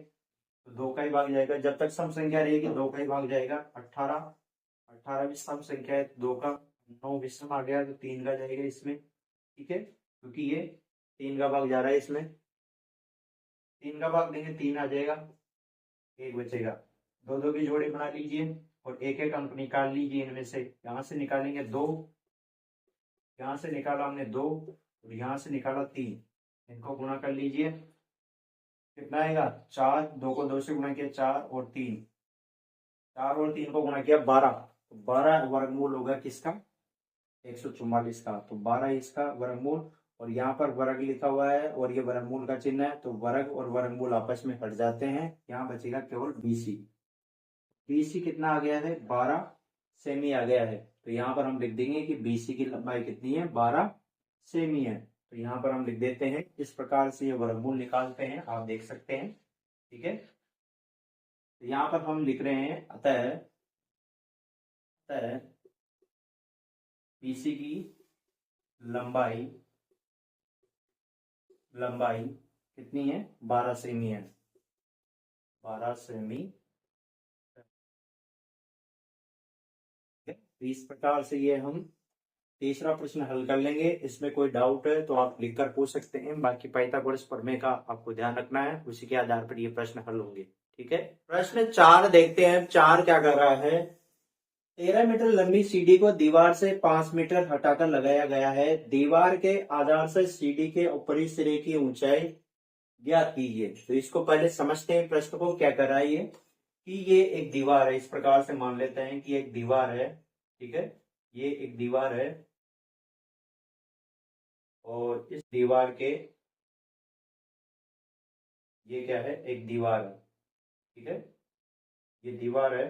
[SPEAKER 1] तो 2 का ही भाग जाएगा, जब तक सम संख्या रहेगी 2 का ही भाग जाएगा। 18, 18 भी सम संख्या है 2 का, 9 विषम आ गया तो 3 का जाएगा इसमें, ठीक है, क्योंकि ये 3 का भाग जा रहा है इसमें, 3 का भाग देंगे 3 आ जाएगा, 1 बचेगा। दो दो की जोड़ी बना लीजिए और एक एक अंक निकाल लीजिए इनमें से। यहाँ से निकालेंगे 2, यहाँ से निकाला हमने 2 और यहाँ से निकाला 3, इनको गुणा कर लीजिए, कितना आएगा 4, 2 को 2 से गुणा किया 4 और 3, 4 और 3 को गुणा किया 12, तो 12 वर्गमूल होगा किसका, 144 का, तो 12 इसका वर्गमूल, और यहाँ पर वर्ग लिखा हुआ है और ये वर्गमूल का चिन्ह है, तो वर्ग और वर्गमूल आपस में हट जाते हैं, यहाँ बचेगा केवल BC। BC कितना आ गया है, 12 सेमी आ गया है, तो यहाँ पर हम लिख देंगे कि BC की लंबाई कितनी है, 12 सेमी है, तो यहाँ पर हम लिख देते हैं। इस प्रकार से ये वर्गमूल निकालते हैं, आप देख सकते हैं, ठीक है। तो यहाँ पर हम लिख रहे हैं अतः BC की लंबाई कितनी है, 12 सेमी है, 12 सेमी। इस प्रकार से ये हम तीसरा प्रश्न हल कर लेंगे। इसमें कोई डाउट है तो आप लिखकर पूछ सकते हैं, बाकी पाइथागोरस प्रमेय का आपको ध्यान रखना है, उसी के आधार पर ये प्रश्न हल होंगे, ठीक है। प्रश्न 4 देखते हैं। 4 क्या कर रहा है, 13 मीटर लंबी सीढ़ी को दीवार से 5 मीटर हटाकर लगाया गया है। दीवार के आधार से सीढ़ी के ऊपरी सिरे की ऊंचाई ज्ञात कीजिए। तो इसको पहले समझते हैं प्रश्न को, क्या कर रहा है ये, कि ये एक दीवार है, इस प्रकार से मान लेते हैं कि एक दीवार है, ठीक है, ये एक दीवार है और इस दीवार के, ये क्या है, एक दीवार है, ठीक है, ये दीवार है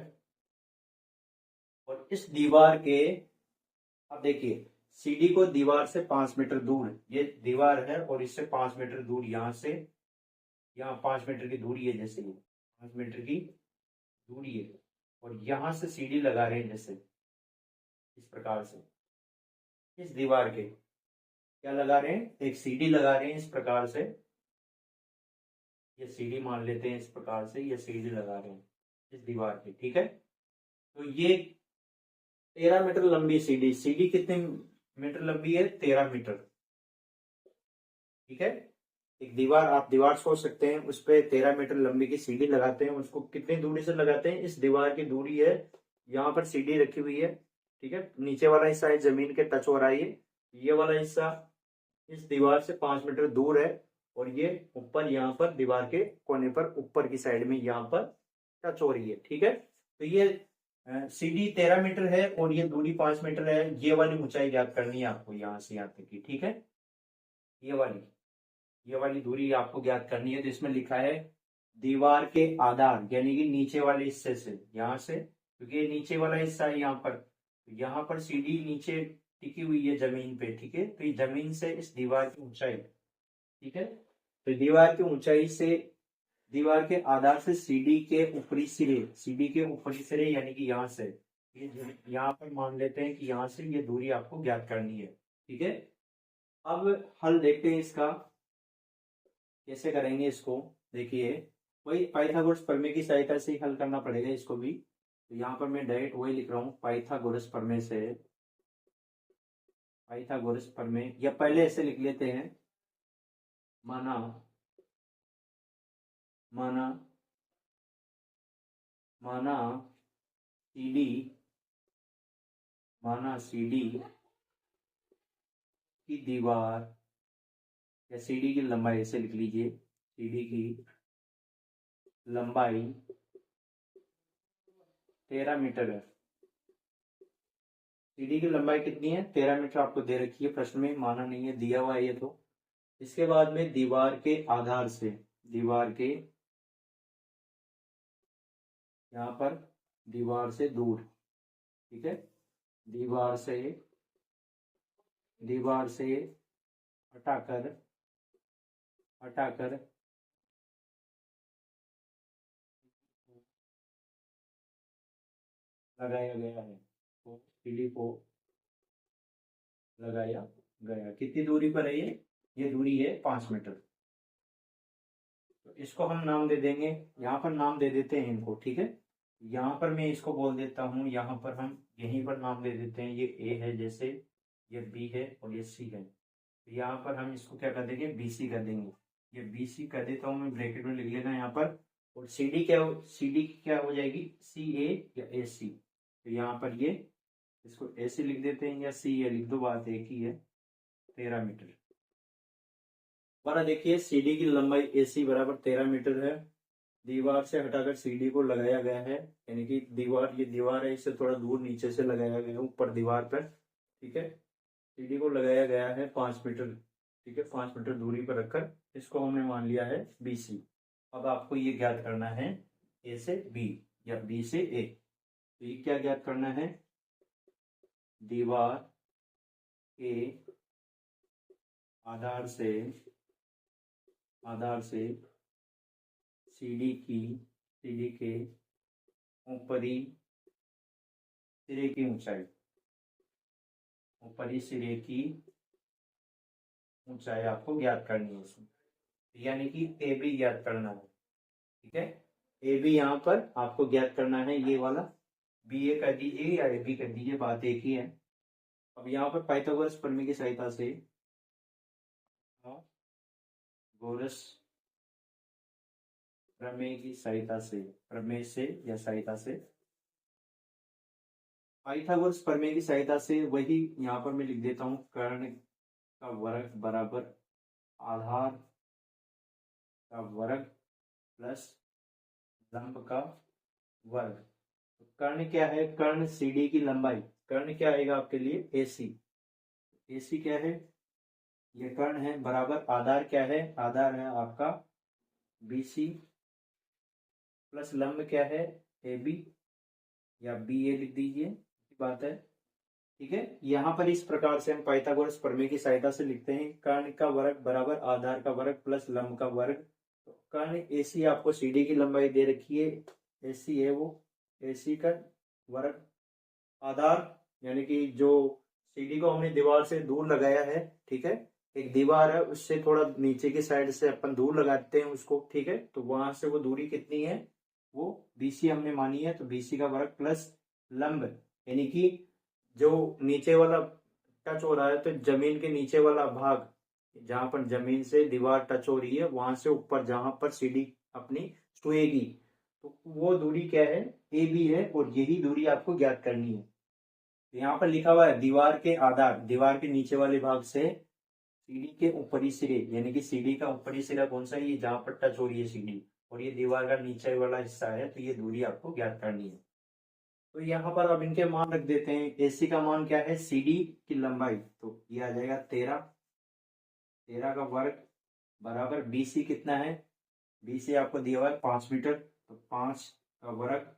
[SPEAKER 1] और इस दीवार के, अब देखिए सीढ़ी को दीवार से 5 मीटर दूर, ये दीवार है और इससे 5 मीटर दूर, यहाँ से यहाँ 5 मीटर की दूरी है, जैसे 5 मीटर की दूरी है, और यहां से सीढ़ी लगा रहे हैं, जैसे इस प्रकार से इस दीवार के क्या लगा रहे हैं, एक सीढ़ी लगा रहे हैं इस प्रकार से, ये सीढ़ी मान लेते हैं इस प्रकार से, ये सीढ़ी लगा रहे हैं इस दीवार की, ठीक है। तो ये 13 मीटर लंबी सीढ़ी, सीढ़ी कितने मीटर लंबी है, 13 मीटर, ठीक है। एक दीवार, आप दीवार सोच सकते हैं, उस पर 13 मीटर लंबी की सीढ़ी लगाते हैं, उसको कितनी दूरी से लगाते हैं, इस दीवार की दूरी है, यहाँ पर सीढ़ी रखी हुई है, ठीक है, नीचे वाला हिस्सा है जमीन के टच हो रहा है, ये वाला हिस्सा इस दीवार से 5 मीटर दूर है और ये ऊपर यहाँ पर दीवार के कोने पर ऊपर की साइड में यहाँ पर टच हो रही है, ठीक है। तो ये सीढ़ी 13 मीटर है और ये दूरी 5 मीटर है, ये वाली ऊंचाई ज्ञात करनी है आपको, यहाँ से यहाँ तक की, ठीक है, ये वाली दूरी आपको ज्ञात करनी है। तो इसमें लिखा है दीवार के आधार, यानी कि नीचे वाले हिस्से से, यहाँ से, क्योंकि ये नीचे वाला हिस्सा है यहाँ पर सीढ़ी नीचे टिकी हुई है जमीन पे, ठीक है, तो ये जमीन से इस दीवार की ऊंचाई, ठीक है, तो दीवार की ऊंचाई से, दीवार के आधार से सीढ़ी के ऊपरी सिरे यानी कि यहाँ से, यहाँ पर मान लेते हैं कि यहाँ से ये दूरी आपको ज्ञात करनी है, ठीक है। अब हल देखते हैं इसका। कैसे करेंगे इसको, देखिए वही पाइथागोरस प्रमेय की सहायता से ही हल करना पड़ेगा इसको भी। तो यहाँ पर मैं डायरेक्ट वही लिख रहा हूँ, पाइथागोरस प्रमेय से, पाइथागोरस प्रमेय, या पहले ऐसे लिख लेते हैं, माना माना माना CD, माना CD की दीवार, या CD की लंबाई, ऐसे लिख लीजिए, CD की लंबाई 13 मीटर है। सीडी की लंबाई कितनी है, 13 मीटर आपको दे रखी है प्रश्न में, माना नहीं है, दिया हुआ है ये तो। इसके बाद में दीवार के आधार से, दीवार के, यहाँ पर दीवार से दूर, ठीक है, दीवार से हटाकर हटाकर लगाया गया है, तो सीडी को लगाया गया, कितनी दूरी पर है ये दूरी है 5 मीटर। तो इसको हम नाम दे देंगे, यहाँ पर नाम दे देते हैं इनको, ठीक है। यहाँ पर मैं इसको बोल देता हूँ, यहाँ पर हम यहीं पर नाम दे देते हैं, ये ए है जैसे, ये बी है और ये सी है। तो यहाँ पर हम इसको क्या कर देंगे, बीसी कर देंगे। ये बीसी कर देता हूँ मैं, ब्रैकेट में लिख लेना यहाँ पर। और सीडी क्या हो जाएगी, सी ए या ए सी। तो यहाँ पर ये इसको ए सी लिख देते हैं या सी ए लिख दो, बात एक ही है, 13 मीटर। हमारा देखिए सीडी की लंबाई AC बराबर 13 मीटर है। दीवार से हटाकर सीडी को लगाया गया है, यानी कि ये दीवार है, इससे थोड़ा दूर नीचे से लगाया गया है, ऊपर दीवार पर, ठीक है। सीडी को लगाया गया है 5 मीटर, ठीक है, 5 मीटर दूरी पर रखकर इसको हमने मान लिया है BC। अब आपको ये ज्ञात करना है A से B या B से A। तो ये क्या ज्ञात करना है, दीवार के आधार से सीडी के ऊपरी सिरे की ऊंचाई, ऊपरी सिरे की ऊंचाई आपको ज्ञात करनी है इसमें, यानी कि AB ज्ञात करना है, ठीक है। AB यहाँ पर आपको ज्ञात करना है, ये वाला BA कर दीजिए या AB कर दीजिए, बात एक ही है। अब यहाँ पर पाइथागोरस प्रमेय की सहायता से, गोरस प्रमेय की सहायता से, प्रमेय से या सहायता से, पाइथागोरस प्रमेय की सहायता से, वही यहाँ पर मैं लिख देता हूँ, कर्ण का वर्ग बराबर आधार का वर्ग प्लस लंब का वर्ग। तो कर्ण क्या है, कर्ण CD की लंबाई, कर्ण क्या आएगा आपके लिए, AC। AC क्या है, ये कर्ण है, बराबर आधार क्या है, आधार है आपका BC, प्लस लंब क्या है AB या BA लिख दीजिए, बात है, ठीक है। यहाँ पर इस प्रकार से हम पाइथागोरस प्रमेय की सहायता से लिखते हैं, कर्ण का वर्ग बराबर आधार का वर्ग प्लस लंब का वर्ग। तो कर्ण AC आपको CD की लंबाई दे रखी है, AC है वो, AC का वर्ग, आधार यानी कि जो CD को हमने दीवार से दूर लगाया है, ठीक है, एक दीवार है उससे थोड़ा नीचे की साइड से अपन दूर लगाते हैं उसको, ठीक है। तो वहां से वो दूरी कितनी है, वो BC हमने मानी है, तो BC का वर्ग प्लस लंब, यानी कि जो नीचे वाला टच हो रहा है, तो जमीन के नीचे वाला भाग, जहां पर जमीन से दीवार टच हो रही है, वहां से ऊपर जहां पर सीडी अपनी छुएगी, तो वो दूरी क्या है, AB है, और यही दूरी आपको ज्ञात करनी है। तो यहाँ पर लिखा हुआ है दीवार के आधार, दीवार के नीचे वाले भाग से सीडी के ऊपरी सिरे, यानी कि सीडी का ऊपरी सिरा कौन सा है, ये जहां पर टच हो रही है सीडी, और ये दीवार का नीचे वाला हिस्सा है, तो ये दूरी आपको ज्ञात करनी है। तो यहाँ पर अब इनके मान रख देते हैं, AC का मान क्या है, CD की लंबाई, तो ये आ जाएगा 13, 13 का वर्ग बराबर BC कितना है, BC आपको दिया हुआ है 5 मीटर, तो 5 का वर्ग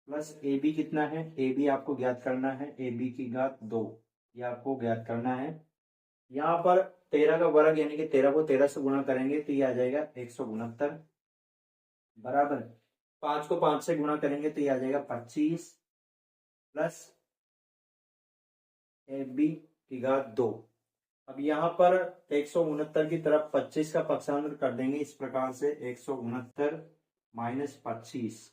[SPEAKER 1] प्लस AB कितना है, AB आपको ज्ञात करना है, AB की घात 2, ये आपको ज्ञात करना है। यहाँ पर 13 का वर्ग यानी कि 13 को 13 से गुणा करेंगे तो ये आ जाएगा 169, बराबर 5 को 5 से गुणा करेंगे तो ये आ जाएगा 25, प्लस AB की घात 2, अब यहाँ पर 169 की तरफ 25 का पक्षांतर कर देंगे इस प्रकार से, 169 माइनस 25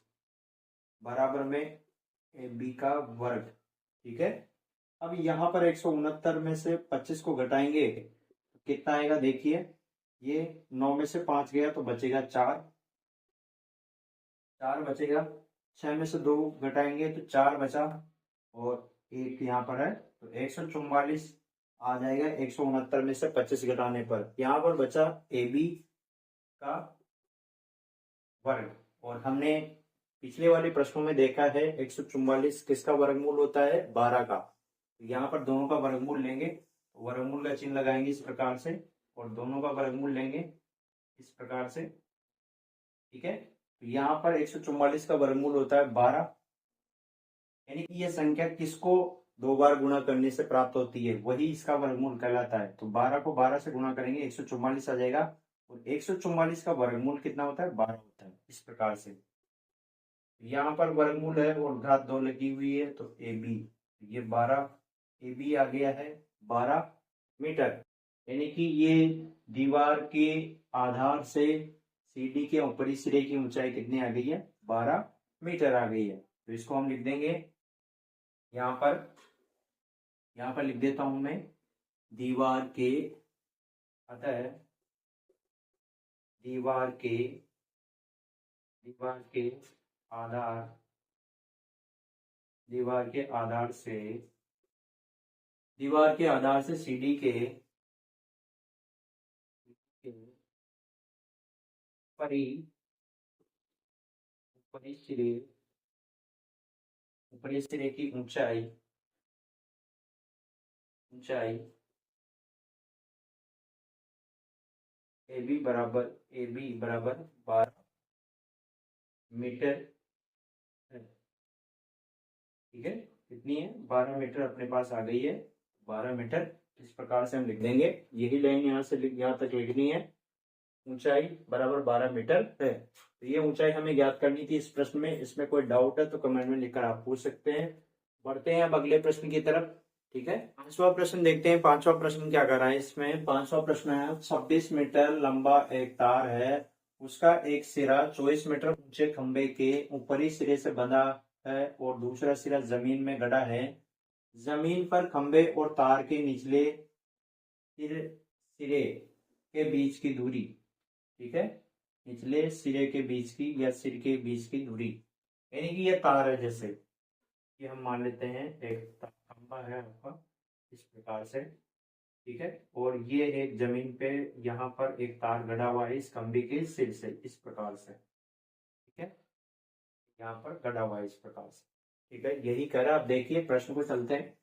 [SPEAKER 1] बराबर में ए बी का वर्ग। ठीक है, अब यहाँ पर 169 में से 25 को घटाएंगे तो कितना आएगा, देखिए ये 9 में से 5 गया तो बचेगा 4, 4 बचेगा, 6 में से 2 घटाएंगे तो 4 बचा, और एक यहाँ पर है तो 144 आ जाएगा 169 में से 25 घटाने पर। यहाँ पर बचा ए बी का वर्ग, और हमने पिछले वाले प्रश्नों में देखा है 144 किसका वर्गमूल होता है, 12 का। तो यहाँ पर दोनों का वर्गमूल लेंगे, वर्गमूल का चिन्ह लगाएंगे इस प्रकार से, और दोनों का वर्गमूल लेंगे इस प्रकार से। ठीक है, तो यहाँ पर 144 का वर्गमूल होता है 12, यानी कि यह संख्या किसको 2 बार गुणा करने से प्राप्त होती है, वही इसका वर्गमूल कहलाता है। तो 12 को 12 से गुणा करेंगे 144 आ जाएगा, और 144 का वर्गमूल कितना होता है, 12 होता है इस प्रकार से। यहाँ पर वर्गमूल है और घात 2 लगी हुई है, तो ए बी, ये 12 ए बी आ गया है 12 मीटर, यानी कि ये दीवार के आधार से सीडी के ऊपरी सिरे की ऊंचाई कितनी आ गई है, 12 मीटर आ गई है। तो इसको हम लिख देंगे यहाँ पर लिख देता हूं मैं, दीवार के अतः दीवार के आधार से सीडी के ऊपरी सिरे की ऊंचाई ए बी बराबर 12 मीटर है। ठीक है, कितनी है, 12 मीटर अपने पास आ गई है, 12 मीटर। इस प्रकार से हम लिख देंगे, यही लाइन यहाँ से यहाँ तक लिखनी है, ऊंचाई बराबर 12 मीटर है। तो ये ऊंचाई हमें ज्ञात करनी थी इस प्रश्न में। इसमें कोई डाउट है तो कमेंट में लिखकर आप पूछ सकते हैं। बढ़ते हैं अब अगले प्रश्न की तरफ। ठीक है, 5वां प्रश्न देखते हैं। 5वां प्रश्न क्या कर रहा है इसमें, 5वां प्रश्न है 26 मीटर लंबा एक तार है, उसका एक सिरा 24 मीटर ऊंचे खंबे के ऊपरी सिरे से बंधा है और दूसरा सिरा जमीन में गड़ा है। जमीन पर खंबे और तार के निचले सिरे के बीच की दूरी, ठीक है, निचले सिरे के बीच की या सिर के बीच की दूरी, यानी कि ये तार है, जैसे कि हम मान लेते हैं एक खंबा है आपका इस प्रकार से। ठीक है, और ये एक जमीन पे यहाँ पर एक तार गड़ा हुआ है इस खंबे के सिर से इस प्रकार से। ठीक है, यहाँ पर गड़ा हुआ है इस प्रकार से। ठीक है, यही कह रहा है। आप देखिए प्रश्न को चलते हैं।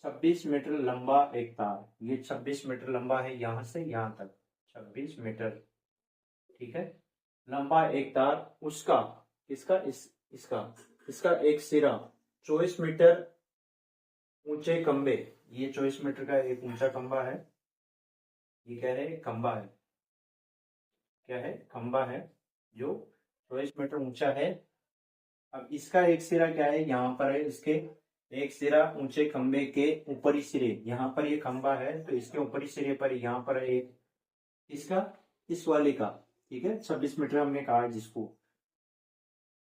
[SPEAKER 1] 26 मीटर लंबा एक तार, ये 26 मीटर लंबा है यहाँ से यहाँ तक, 26 मीटर। ठीक है, लंबा एक तार, उसका इसका इसका एक सिरा 24 मीटर ऊंचे खंबे, ये 24 मीटर का एक ऊंचा खंबा है, ये कह रहे हैं खंबा है, क्या है, खंबा है जो 24 मीटर ऊंचा है। अब इसका एक सिरा क्या है, यहाँ पर है, इसके एक सिरा ऊंचे खंबे के ऊपरी सिरे, यहाँ पर ये खंबा है तो इसके ऊपरी सिरे पर यहाँ पर है एक इसका इस वाले का। ठीक है, 26 मीटर हमने कहा जिसको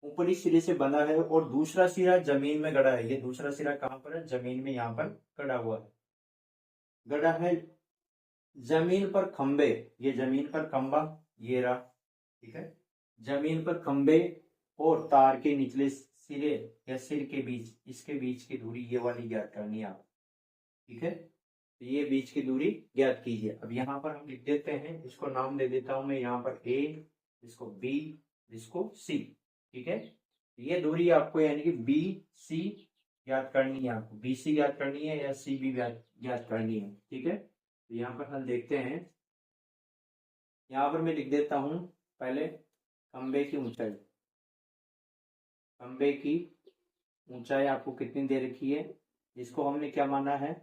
[SPEAKER 1] ऊपरी सिरे से बंधा है, और दूसरा सिरा जमीन में गड़ा है। ये दूसरा सिरा कहाँ पर है, जमीन में यहाँ पर गड़ा हुआ है, गड़ा है जमीन पर खंबे, ये जमीन पर खंबा ये रहा। ठीक है, जमीन पर खंबे और तार के निचले सिरे या सिर के बीच, इसके बीच की दूरी ये वाली ज्ञात करनी है आप। ठीक है, तो ये बीच की दूरी ज्ञात कीजिए। अब यहाँ पर हम लिख देते हैं, इसको नाम दे देता हूं मैं यहाँ पर ए, इसको बी, इसको सी। ठीक है, ये दूरी आपको यानी कि बी सी ज्ञात करनी है, आपको बी सी ज्ञात करनी है या सी बी ज्ञात करनी है। ठीक है, तो यहाँ पर हम देखते हैं, यहाँ पर मैं लिख देता हूं पहले खंबे की ऊंचाई। खंबे की ऊंचाई आपको कितनी दे रखी है, इसको हमने क्या माना है,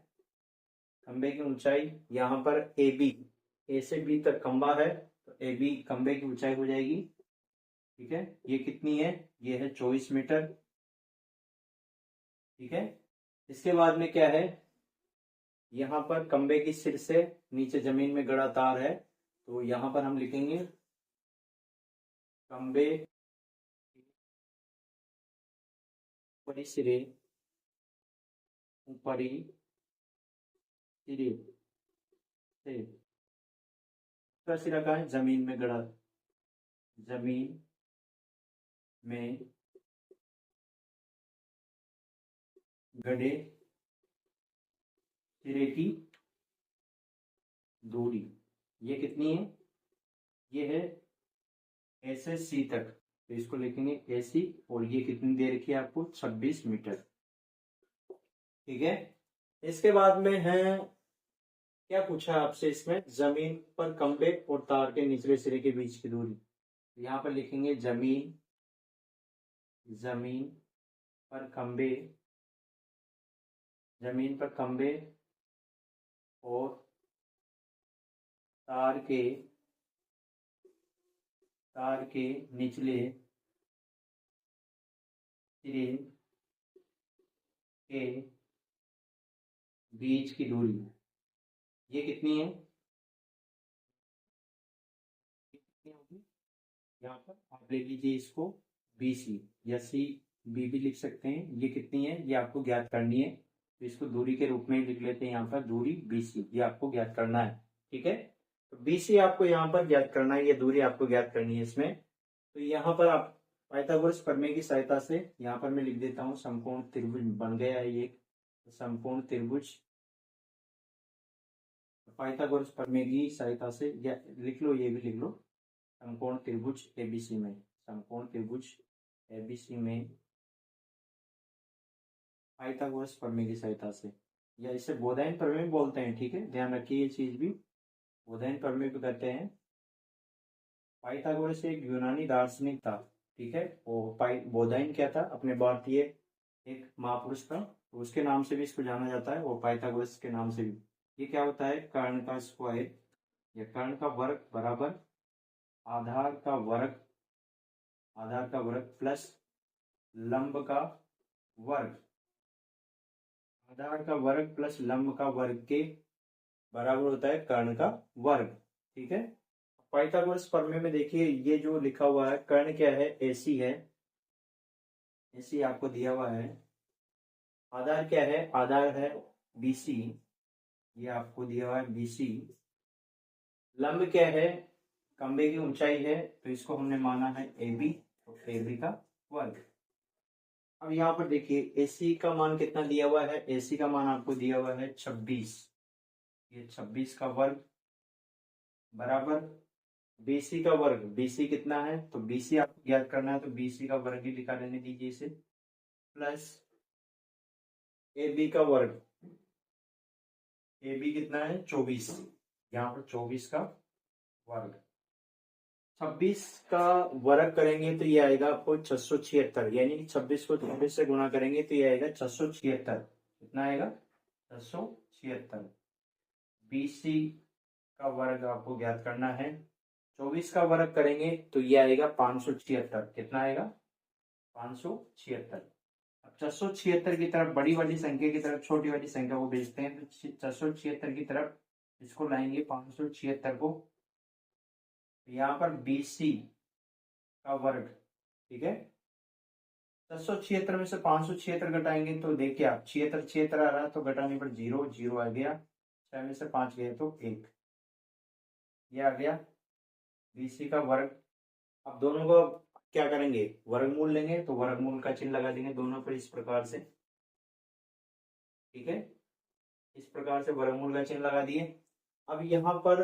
[SPEAKER 1] खंबे की ऊंचाई यहाँ पर ए बी, ए से बी तक खंबा है तो ए बी खंबे की ऊंचाई हो जाएगी। ठीक है, ये कितनी है, ये है 24 मीटर। ठीक है, इसके बाद में क्या है, यहाँ पर खंबे की सिर से नीचे जमीन में गड़ा तार है, तो यहाँ पर हम लिखेंगे खंबे ऊपरी सिरे, ऊपरी सिरे से दूसरा सिरा कहाँ है, जमीन में गड़ा, जमीन में गड़े सिरे की दूरी ये कितनी है, ये है ए से सी तक, तो इसको लिखेंगे ए सी, और ये कितनी दे रखी है आपको, 26 मीटर। ठीक है, इसके बाद में है क्या पूछा आपसे इसमें, जमीन पर खंबे और तार के निचले सिरे के बीच की दूरी, यहाँ पर लिखेंगे जमीन, जमीन पर खंबे, जमीन पर खंबे और तार के निचले सिरे के बीच की दूरी ये कितनी है, यहाँ पर आप ले लीजिए इसको BC या CB भी लिख सकते हैं, ये कितनी है ये आपको ज्ञात करनी है, तो इसको दूरी के रूप में लिख लेते हैं, यहाँ पर दूरी BC ये आपको ज्ञात करना है। ठीक है, तो BC आपको यहाँ पर ज्ञात करना है, ये दूरी आपको ज्ञात करनी है इसमें। तो यहाँ पर आप पाइथागोरस प्रमेय की सहायता से यहाँ पर मैं लिख देता हूँ, समकोण त्रिभुज बन गया है ये, समकोण त्रिभुज पाइथागोरस प्रमेय की सहायता से, या लिख लो, ये भी लिख लो, समकोण त्रिभुज ABC में, समकोण त्रिभुज ABC में पाइथागोरस प्रमेय की सहायता से, या इसे बोधायन प्रमेय बोलते हैं। ठीक है, ध्यान रखिए ये चीज भी, बोधायन प्रमेय भी कहते हैं। पाइथागोरस एक यूनानी दार्शनिक था। ठीक है, वो बोधायन क्या था, अपने भारतीय एक महापुरुष था, तो उसके नाम से भी इसको जाना जाता है, और पाइथागोरस के नाम से भी। ये क्या होता है, कर्ण का स्क्वायर या कर्ण का वर्ग बराबर आधार का वर्ग, आधार का वर्ग प्लस लंब का वर्ग, आधार का वर्ग प्लस लंब का वर्ग के बराबर होता है कर्ण का वर्ग। ठीक है, पाइथागोरस प्रमेय में देखिए ये जो लिखा हुआ है, कर्ण क्या है, AC है, AC आपको दिया हुआ है, आधार क्या है, आधार है BC, ये आपको दिया हुआ है BC, लंब क्या है, खंबे की ऊंचाई है, तो इसको हमने माना है AB, तो AB का वर्ग। अब यहाँ पर देखिए AC का मान कितना दिया हुआ है, AC का मान आपको दिया हुआ है 26, ये 26 का वर्ग बराबर BC का वर्ग, BC कितना है, तो BC आपको ज्ञात करना है, तो BC का वर्ग ही लिखा रहने दीजिए इसे, प्लस AB का वर्ग, AB कितना है 24, यहाँ पर 24 का वर्ग, 26 का वर्ग करेंगे तो ये आएगा आपको 676, यानी कि 26 को 26 से गुणा करेंगे तो ये आएगा 676, कितना आएगा 676। BC का वर्ग आपको ज्ञात करना है, 24 का वर्ग करेंगे तो ये आएगा 576, कितना आएगा 576। अब 676 की तरफ, बड़ी वाली संख्या की तरफ छोटी वाली संख्या को भेजते हैं, तो 676 की तरफ इसको लाएंगे 576 को, यहाँ पर BC का वर्ग। ठीक है, 676 में से 576 घटाएंगे तो देखिए आप 76 आ रहा है, तो घटाने पर 0 0 आ गया, 6 में से 5 गए तो 1, ये आ गया BC का वर्ग। अब दोनों को क्या करेंगे, वर्गमूल लेंगे, तो वर्गमूल का चिन्ह लगा देंगे दोनों पर इस प्रकार से। ठीक है, इस प्रकार से वर्गमूल का चिन्ह लगा दिए। अब यहाँ पर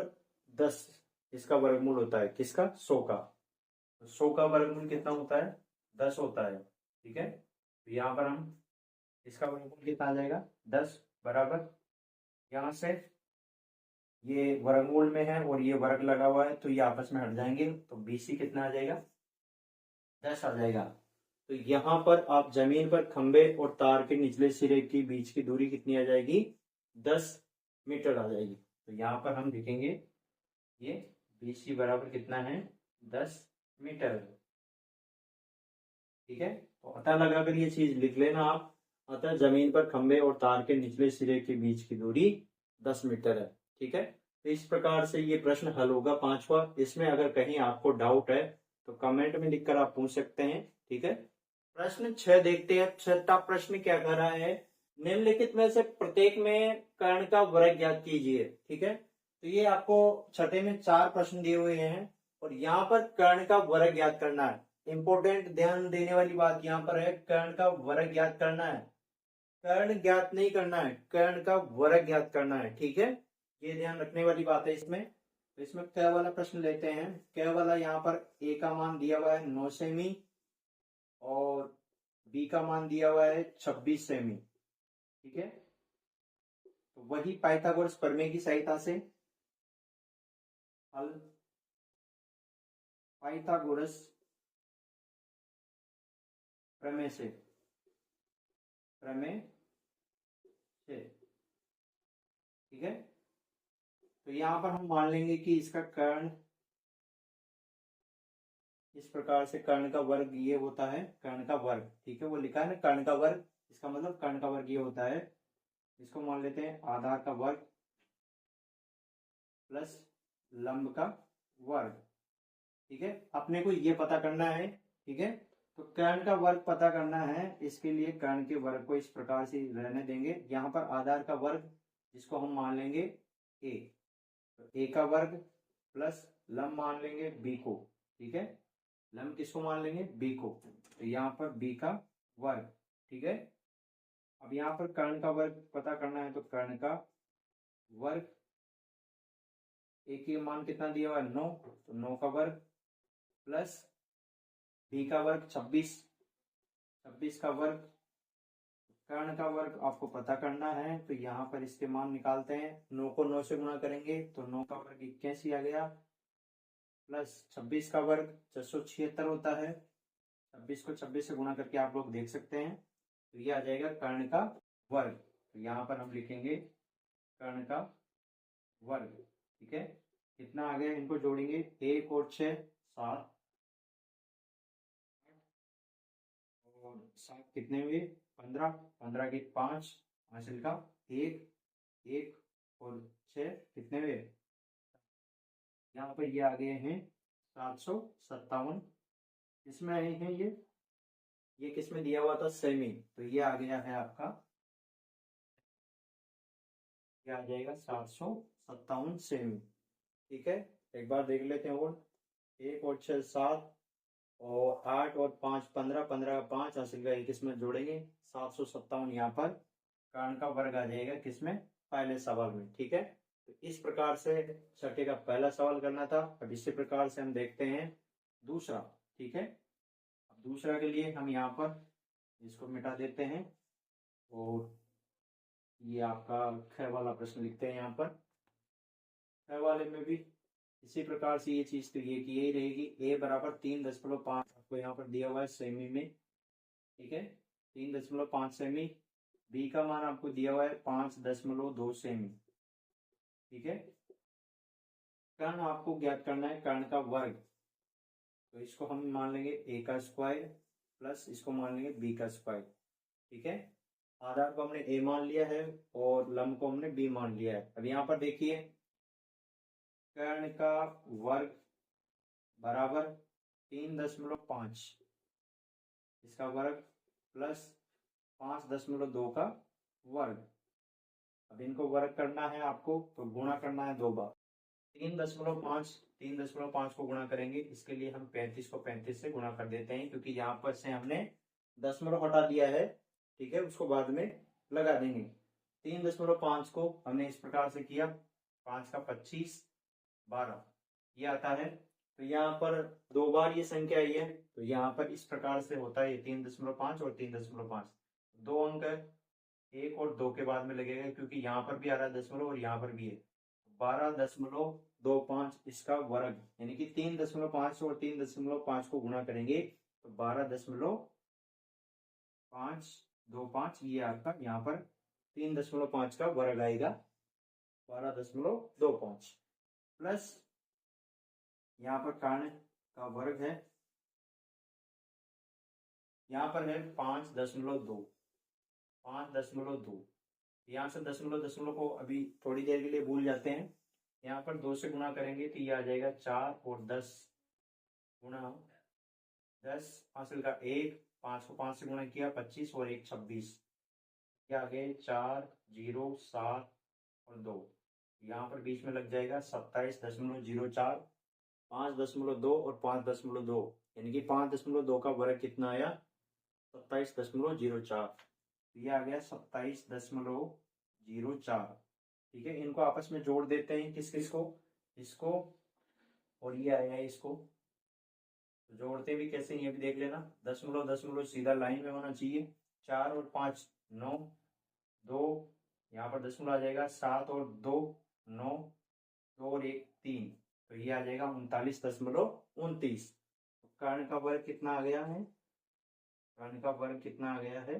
[SPEAKER 1] 10 इसका वर्गमूल होता है, किसका, 100 का, तो 100 का वर्गमूल कितना होता है, 10 होता है। ठीक है, तो यहाँ पर हम इसका वर्गमूल कितना आ जाएगा, 10 बराबर, यहाँ से ये वर्गमूल में है और ये वर्ग लगा हुआ है, तो ये आपस में हट जाएंगे, तो BC कितना आ जाएगा, 10 आ जाएगा। तो यहाँ पर आप जमीन पर खंबे और तार के निचले सिरे के बीच की दूरी कितनी आ जाएगी, 10 मीटर आ जाएगी। तो यहाँ पर हम लिखेंगे ये BC बराबर कितना है, 10 मीटर। ठीक है, तो अतः लगाकर ये चीज लिख लेना आप, अतः जमीन पर खंबे और तार के निचले सिरे के बीच की दूरी 10 मीटर है। ठीक है, तो इस प्रकार से ये प्रश्न हल होगा पांचवा। इसमें अगर कहीं आपको डाउट है तो कमेंट में लिखकर आप पूछ सकते हैं। ठीक है, प्रश्न 6 देखते हैं। छठा प्रश्न क्या कर रहा है, निम्नलिखित में से प्रत्येक में कर्ण का वर्ग ज्ञात कीजिए। ठीक है, तो ये आपको छठे में 4 प्रश्न दिए हुए हैं और यहाँ पर कर्ण का वर्ग ज्ञात करना है। इंपॉर्टेंट ध्यान देने वाली बात यहाँ पर है, कर्ण का वर्ग ज्ञात करना है, कर्ण ज्ञात नहीं करना है, कर्ण का वर्ग ज्ञात करना है। ठीक है, ये ध्यान रखने वाली बात है इसमें। तो इसमें क वाला प्रश्न लेते हैं। क वाला यहाँ पर ए का मान दिया हुआ है 9 सेमी और बी का मान दिया हुआ है 26 सेमी। ठीक है, तो वही पाइथागोरस प्रमेय की सहायता से हल, पाइथागोरस प्रमेय से, प्रमेय से। ठीक है, तो यहां पर हम मान लेंगे कि इसका कर्ण इस प्रकार से, कर्ण का वर्ग ये होता है, कर्ण का वर्ग। ठीक है, वो लिखा है ना कर्ण का वर्ग, इसका मतलब कर्ण का वर्ग ये होता है। इसको मान लेते हैं आधार का वर्ग प्लस लंब का वर्ग। ठीक है, अपने को ये पता करना है। ठीक है, तो कर्ण का वर्ग पता करना है, इसके लिए कर्ण के वर्ग को इस प्रकार से रहने देंगे। यहाँ पर आधार का वर्ग जिसको हम मान लेंगे ए, तो ए का वर्ग प्लस लंब मान लेंगे बी को। ठीक है, लंब किसको मान लेंगे, बी को, तो यहाँ पर बी का वर्ग। ठीक है, अब यहाँ पर कर्ण का वर्ग पता करना है, तो कर्ण का वर्ग, ए की मान कितना दिया हुआ है 9, तो 9 का वर्ग प्लस बी का वर्ग 26, 26 का वर्ग। कर्ण का वर्ग आपको पता करना है, तो यहाँ पर इसके मान निकालते हैं। 9 को 9 से गुणा करेंगे तो 9 का वर्ग 81 आ गया, प्लस 26 का वर्ग 676 होता है। 26 को 26 से गुणा करके आप लोग देख सकते हैं, तो ये आ जाएगा कर्ण का वर्ग। तो यहाँ पर हम लिखेंगे कर्ण का वर्ग। ठीक है, कितना आ गया, इनको जोड़ेंगे 1 और 6 7 और 7 कितने हुए 15, 15 के 5 हासिल का 1, 1 और 6 कितने हुए, यहाँ पर ये आ गए हैं 757। इसमें आए हैं ये किस में दिया हुआ था, सेमी, तो ये आ गया है आपका, ये आ जाएगा 757 सेमी। ठीक है, एक बार देख लेते हैं। और 1 और 6 7 और 8 और 5 15, 15 का 5 हासिल का 1 इसमें जोड़ेंगे 757, यहाँ पर कर्ण का वर्ग आ जाएगा किसमें, पहले सवाल में। ठीक है, तो इस प्रकार से छठे का पहला सवाल करना था। अब इसी प्रकार से हम देखते हैं दूसरा। ठीक है, अब दूसरा के लिए हम यहाँ पर इसको मिटा देते हैं और ये आपका ख वाला प्रश्न लिखते हैं। यहाँ पर ख वाले में भी इसी प्रकार से ये चीज तो ये की यही रहेगी। ए बराबर 3.5 आपको यहाँ पर दिया हुआ है सेमी में। ठीक है, 3.5 सेमी। बी का मान आपको दिया हुआ है 5.2 सेमी। ठीक है, कर्ण आपको ज्ञात करना है, कर्ण का वर्ग, तो इसको हम मान लेंगे ए का स्क्वायर प्लस इसको मान लेंगे बी का स्क्वायर। ठीक है, आधार को हमने ए मान लिया है और लंब को हमने बी मान लिया है। अब यहाँ पर देखिए कर्ण का वर्ग बराबर 3.5, इसका वर्ग प्लस 5.2 का वर्ग। अब इनको वर्ग करना है आपको, तो गुणा करना है 2 बार। 3.5 को गुणा करेंगे, इसके लिए हम 35 को 35 से गुणा कर देते हैं, क्योंकि यहाँ पर से हमने दशमलव हटा दिया है। ठीक है, उसको बाद में लगा देंगे। 3.5 को हमने इस प्रकार से किया, 5 का 25 12 ये आता है। तो यहाँ पर 2 बार ये संख्या आई है, तो यहाँ पर इस प्रकार से होता है 3.5 और 3.5, 2 अंक है, 1 और 2 के बाद में लगेगा, क्योंकि यहाँ पर भी आ रहा है दशमलव और यहाँ पर भी है। 12.25 इसका वर्ग, यानी कि 3.5 और 3.5 को गुणा करेंगे तो 12.525 ये आपका यहाँ पर 3.5 का वर्ग आएगा, 12.25 प्लस यहाँ पर कर्ण का वर्ग है, यहाँ पर है 5.2, 5.2। यहाँ से दशमलव दशमलव को अभी थोड़ी देर के लिए भूल जाते हैं। यहाँ पर 2 से गुणा करेंगे तो ये आ जाएगा 4 और 10 गुणा 10, हासिल का 1, 5 को 5 से गुणा किया 25 और 1 26, ये आ गए 4 0 7 और 2। यहाँ पर बीच में लग जाएगा 27.04, 5.2 और 5.2, यानी कि 5.2 का वर्ग कितना आया 27.04, ये आ गया 27.04। ठीक है, इनको आपस में जोड़ देते हैं, किस किस को, इसको और ये आया है इसको, तो जोड़ते भी कैसे ये भी देख लेना। दशमलव दशमलव सीधा लाइन में होना चाहिए, 4 और 5 9, 2 यहाँ पर दशमलव आ जाएगा, 7 और 2 9, 2 और 1 3, तो ये आ जाएगा 39.29। कर्ण का वर्ग कितना आ गया है, कर्ण का वर्ग कितना आ गया है,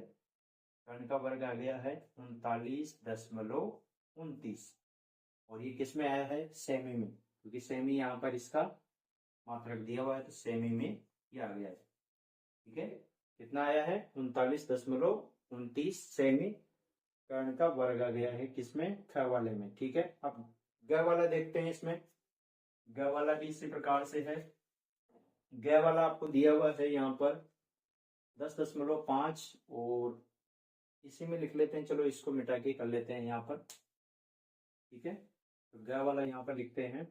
[SPEAKER 1] कर्ण का वर्ग आ गया है 39.29, और ये किस में आया है, सेमी में, क्योंकि सेमी यहाँ पर इसका मात्रक दिया हुआ है तो सेमी में ये आ गया है। ठीक है, कितना आया है 39.29 सेमी, कर्ण का वर्ग आ गया है किसमें, ख वाले में। ठीक है, अब ग वाला देखते हैं। इसमें ग वाला भी इसी प्रकार से है। ग वाला आपको दिया हुआ है यहाँ पर 10.5 और इसी में लिख लेते हैं, चलो इसको मिटा के कर लेते हैं यहाँ पर। ठीक है, तो ग वाला यहाँ पर लिखते हैं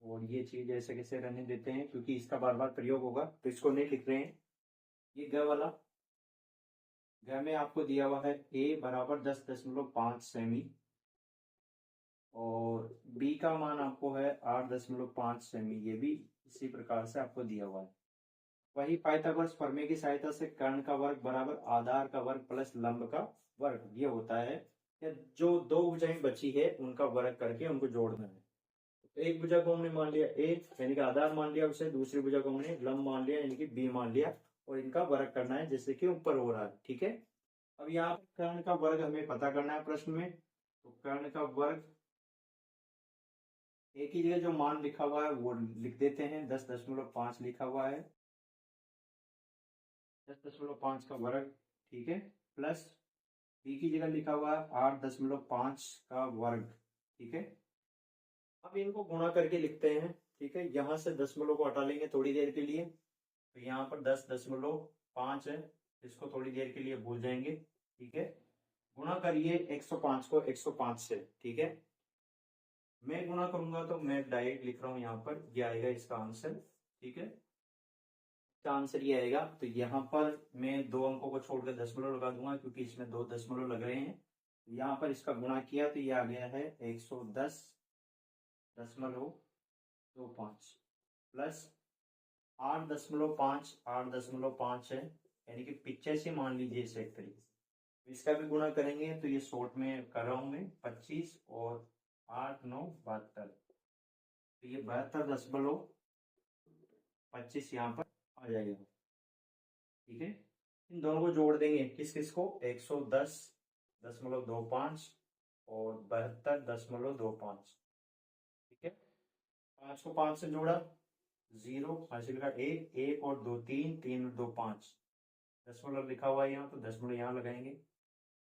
[SPEAKER 1] और ये चीज ऐसे कैसे रहने देते हैं क्योंकि इसका बार बार प्रयोग होगा, तो इसको नहीं लिख रहे हैं। ये ग वाला, ग में आपको दिया हुआ है a बराबर 10.5 सेमी और b का मान आपको है 8.5 सेमी, ये भी इसी प्रकार से आपको दिया हुआ है। वही पाइथागोरस प्रमेय की सहायता से कर्ण का वर्ग बराबर आधार का वर्ग प्लस लंब का वर्ग ये होता है, या जो दो भुजाएं बची है उनका वर्ग करके उनको जोड़ना है। तो एक भुजा को हमने मान लिया a यानी कि आधार मान लिया उसे, दूसरी भुजा को हमने लंब मान लिया यानी कि b मान लिया, और इनका वर्ग करना है जैसे कि ऊपर हो रहा है। ठीक है, अब यहाँ पर कर्ण का वर्ग हमें पता करना है प्रश्न में, तो कर्ण का वर्ग एक ही जगह जो मान लिखा हुआ है वो लिख देते हैं, 10.5 लिखा हुआ है, 10.5 का वर्ग। ठीक है, प्लस b की जगह लिखा हुआ है 8.5 का वर्ग। ठीक है, अब इनको गुणा करके लिखते हैं। ठीक है, यहां से दशमलव को हटा लेंगे थोड़ी देर के लिए, तो यहाँ पर 10.5 है, इसको थोड़ी देर के लिए भूल जाएंगे। ठीक है, गुणा करिए 105 को 105 से। ठीक है, मैं गुणा करूंगा तो मैं डायरेक्ट लिख रहा हूं यहाँ पर, ये आएगा इसका आंसर। ठीक है, इसका आंसर ये आएगा, तो यहाँ पर मैं 2 अंकों को छोड़कर दशमलव लगा दूंगा क्योंकि इसमें 2 दशमलव लग रहे हैं। यहाँ पर इसका गुणा किया तो ये आ गया है 110.25 प्लस 8.5 है, यानी कि 85 मान लीजिए इसे एक तरीके से। इसका भी गुणा करेंगे तो ये शॉर्ट में कर रहा हूं मैं, 25 और 8 9 72, तो ये 72.25 यहाँ पर आ जाएगा। ठीक है, इन दोनों को जोड़ देंगे, किस किस को, 110.25 और 72.25। ठीक है, 5 को 5 से जोड़ा, 0 हासिल का 1 1 और 2 3 3 और 2 5, दशमलव लिखा हुआ है यहाँ तो दशमलव यहाँ लगाएंगे,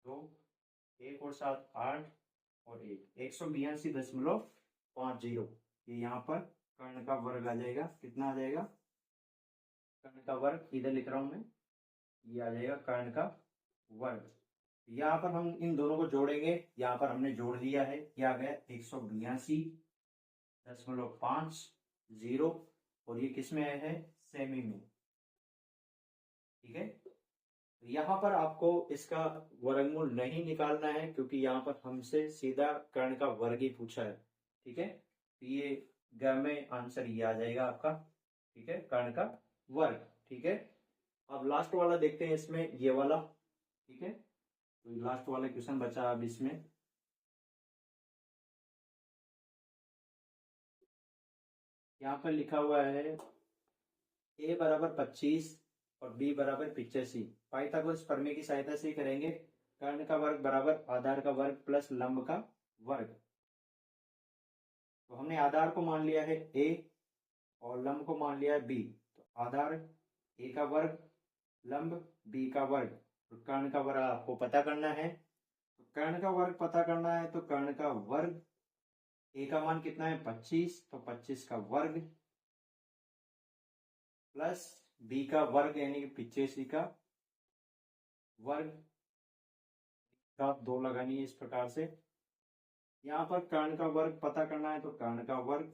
[SPEAKER 1] 2 1 और 7 8 और 1 182.50, ये यहाँ पर कर्ण का वर्ग आ जाएगा। कितना आ जाएगा, कर्ण का वर्ग इधर लिख रहा हूं मैं, ये आ जाएगा कर्ण का वर्ग। यहाँ पर हम इन दोनों को जोड़ेंगे, यहाँ पर हमने जोड़ दिया है, ये आ गया 182.50 और ये किस में है, सेमी में। ठीक है, यहाँ पर आपको इसका वर्गमूल नहीं निकालना है क्योंकि यहाँ पर हमसे सीधा कर्ण का वर्ग ही पूछा है। ठीक है, तो ये ग में आंसर ये आ जाएगा आपका। ठीक है, कर्ण का वर्ग। ठीक है, अब लास्ट वाला देखते हैं इसमें, ये वाला। ठीक है, तो लास्ट वाला क्वेश्चन बचा अब इसमें, यहाँ पर लिखा हुआ है a बराबर 25 और b बराबर 85। पाइथागोरस प्रमेय की सहायता से करेंगे, कर्ण का वर्ग बराबर आधार का वर्ग प्लस लंब का वर्ग। तो हमने आधार को मान लिया है a और लंब को मान लिया है b, तो आधार a का वर्ग लंब b का वर्ग, तो कर्ण का वर्ग आपको पता करना है। तो कर्ण का वर्ग पता करना है तो कर्ण का वर्ग, ए का मान कितना है 25, तो 25 का वर्ग प्लस बी का वर्ग यानी कि 85 का वर्ग, का 2 लगानी है इस प्रकार से। यहाँ पर कर्ण का वर्ग पता करना है तो कर्ण का वर्ग,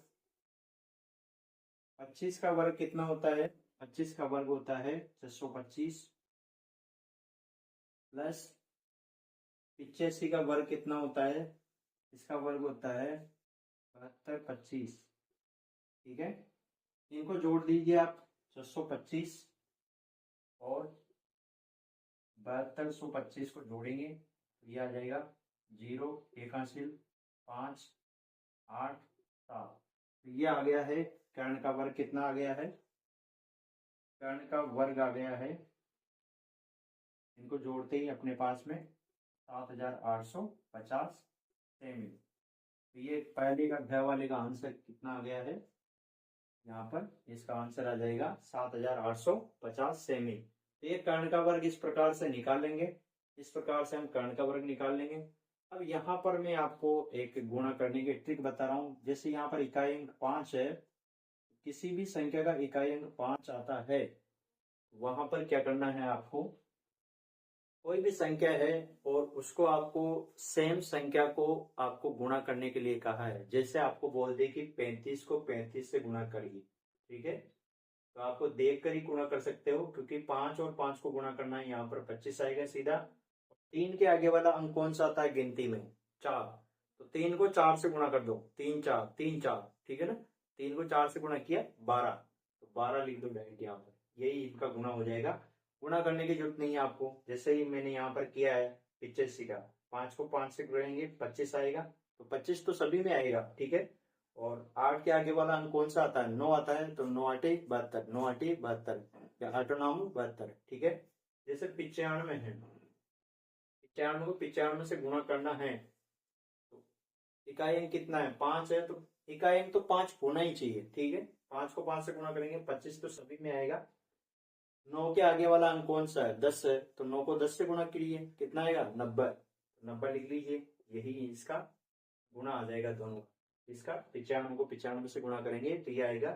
[SPEAKER 1] 25 का वर्ग कितना होता है, 25 का वर्ग होता है 625 प्लस 85 का वर्ग कितना होता है, इसका वर्ग होता है 7225। ठीक है, इनको जोड़ दीजिए आप, 625 और 7225 को जोड़ेंगे तो ये आ जाएगा 0, एक हासिल 5, 8, 7। तो ये आ गया है कर्ण का वर्ग, कितना आ गया है, कर्ण का वर्ग आ गया है, इनको जोड़ते ही अपने पास में 7850 सेमी। तो ये पहले का घ वाले का आंसर कितना आ गया है, यहाँ पर इसका आंसर आ जाएगा 7850 सेमी। तो ये कर्ण का वर्ग इस प्रकार से निकाल लेंगे, इस प्रकार से हम कर्ण का वर्ग निकाल लेंगे। अब यहाँ पर मैं आपको एक गुणा करने की ट्रिक बता रहा हूँ। जैसे यहाँ पर इकाई अंक 5 है, किसी भी संख्या का इकाई अंक 5 आता है, वहां पर क्या करना है आपको, कोई भी संख्या है और उसको आपको सेम संख्या को आपको गुणा करने के लिए कहा है। जैसे आपको बोल दे कि 35 को 35 से गुणा करिए, ठीक है, तो आपको देख कर ही गुणा कर सकते हो, क्योंकि 5 और 5 को गुणा करना है, यहाँ पर 25 आएगा सीधा। 3 के आगे वाला अंक कौन सा आता है गिनती में, 4, तो 3 को 4 से गुणा कर दो, 3 4 3 4, ठीक है ना, 3 को 4 से गुणा किया 12, तो 12 लिख दो डायरेक्ट यहाँ पर, यही इनका गुणा हो जाएगा। गुणा करने की जरूरत नहीं है आपको, जैसे ही मैंने यहाँ पर किया है 85 का, 5 को 5 से गुणेंगे 25 आएगा, तो 25 तो सभी में आएगा, ठीक है। और 8 के आगे वाला अंक कौन सा आता है, 9 आता है, तो 9 8 72, 9 8 72 या 8 9 72, ठीक है। जैसे 95 है, 95 को 95 से गुणा करना है, तो इकाई अंक कितना है 5 है, तो इकाई अंक तो 5 होना ही चाहिए, ठीक है। 5 को 5 से गुणा करेंगे 25 तो सभी में आएगा। 9 के आगे वाला अंक कौन सा है 10 है, तो 9 को 10 से गुणा कीजिए, कितना आएगा 90, 90 लिख लीजिए, यही इसका गुणा आ जाएगा दोनों का। इसका 95 को 95 से गुणा करेंगे तो ये आएगा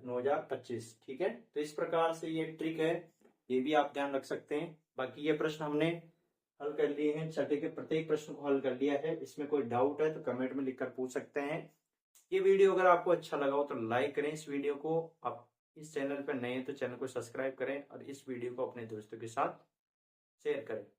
[SPEAKER 1] 9025, ठीक है। तो इस प्रकार से ये ट्रिक है, ये भी आप ध्यान रख सकते हैं। बाकी ये प्रश्न हमने हल कर लिए हैं, छठे के प्रत्येक प्रश्न को हल कर लिया है। इसमें कोई डाउट है तो कमेंट में लिखकर पूछ सकते हैं। ये वीडियो अगर आपको अच्छा लगा हो तो लाइक करें इस वीडियो को, आप इस चैनल पर नए हैं तो चैनल को सब्सक्राइब करें और इस वीडियो को अपने दोस्तों के साथ शेयर करें।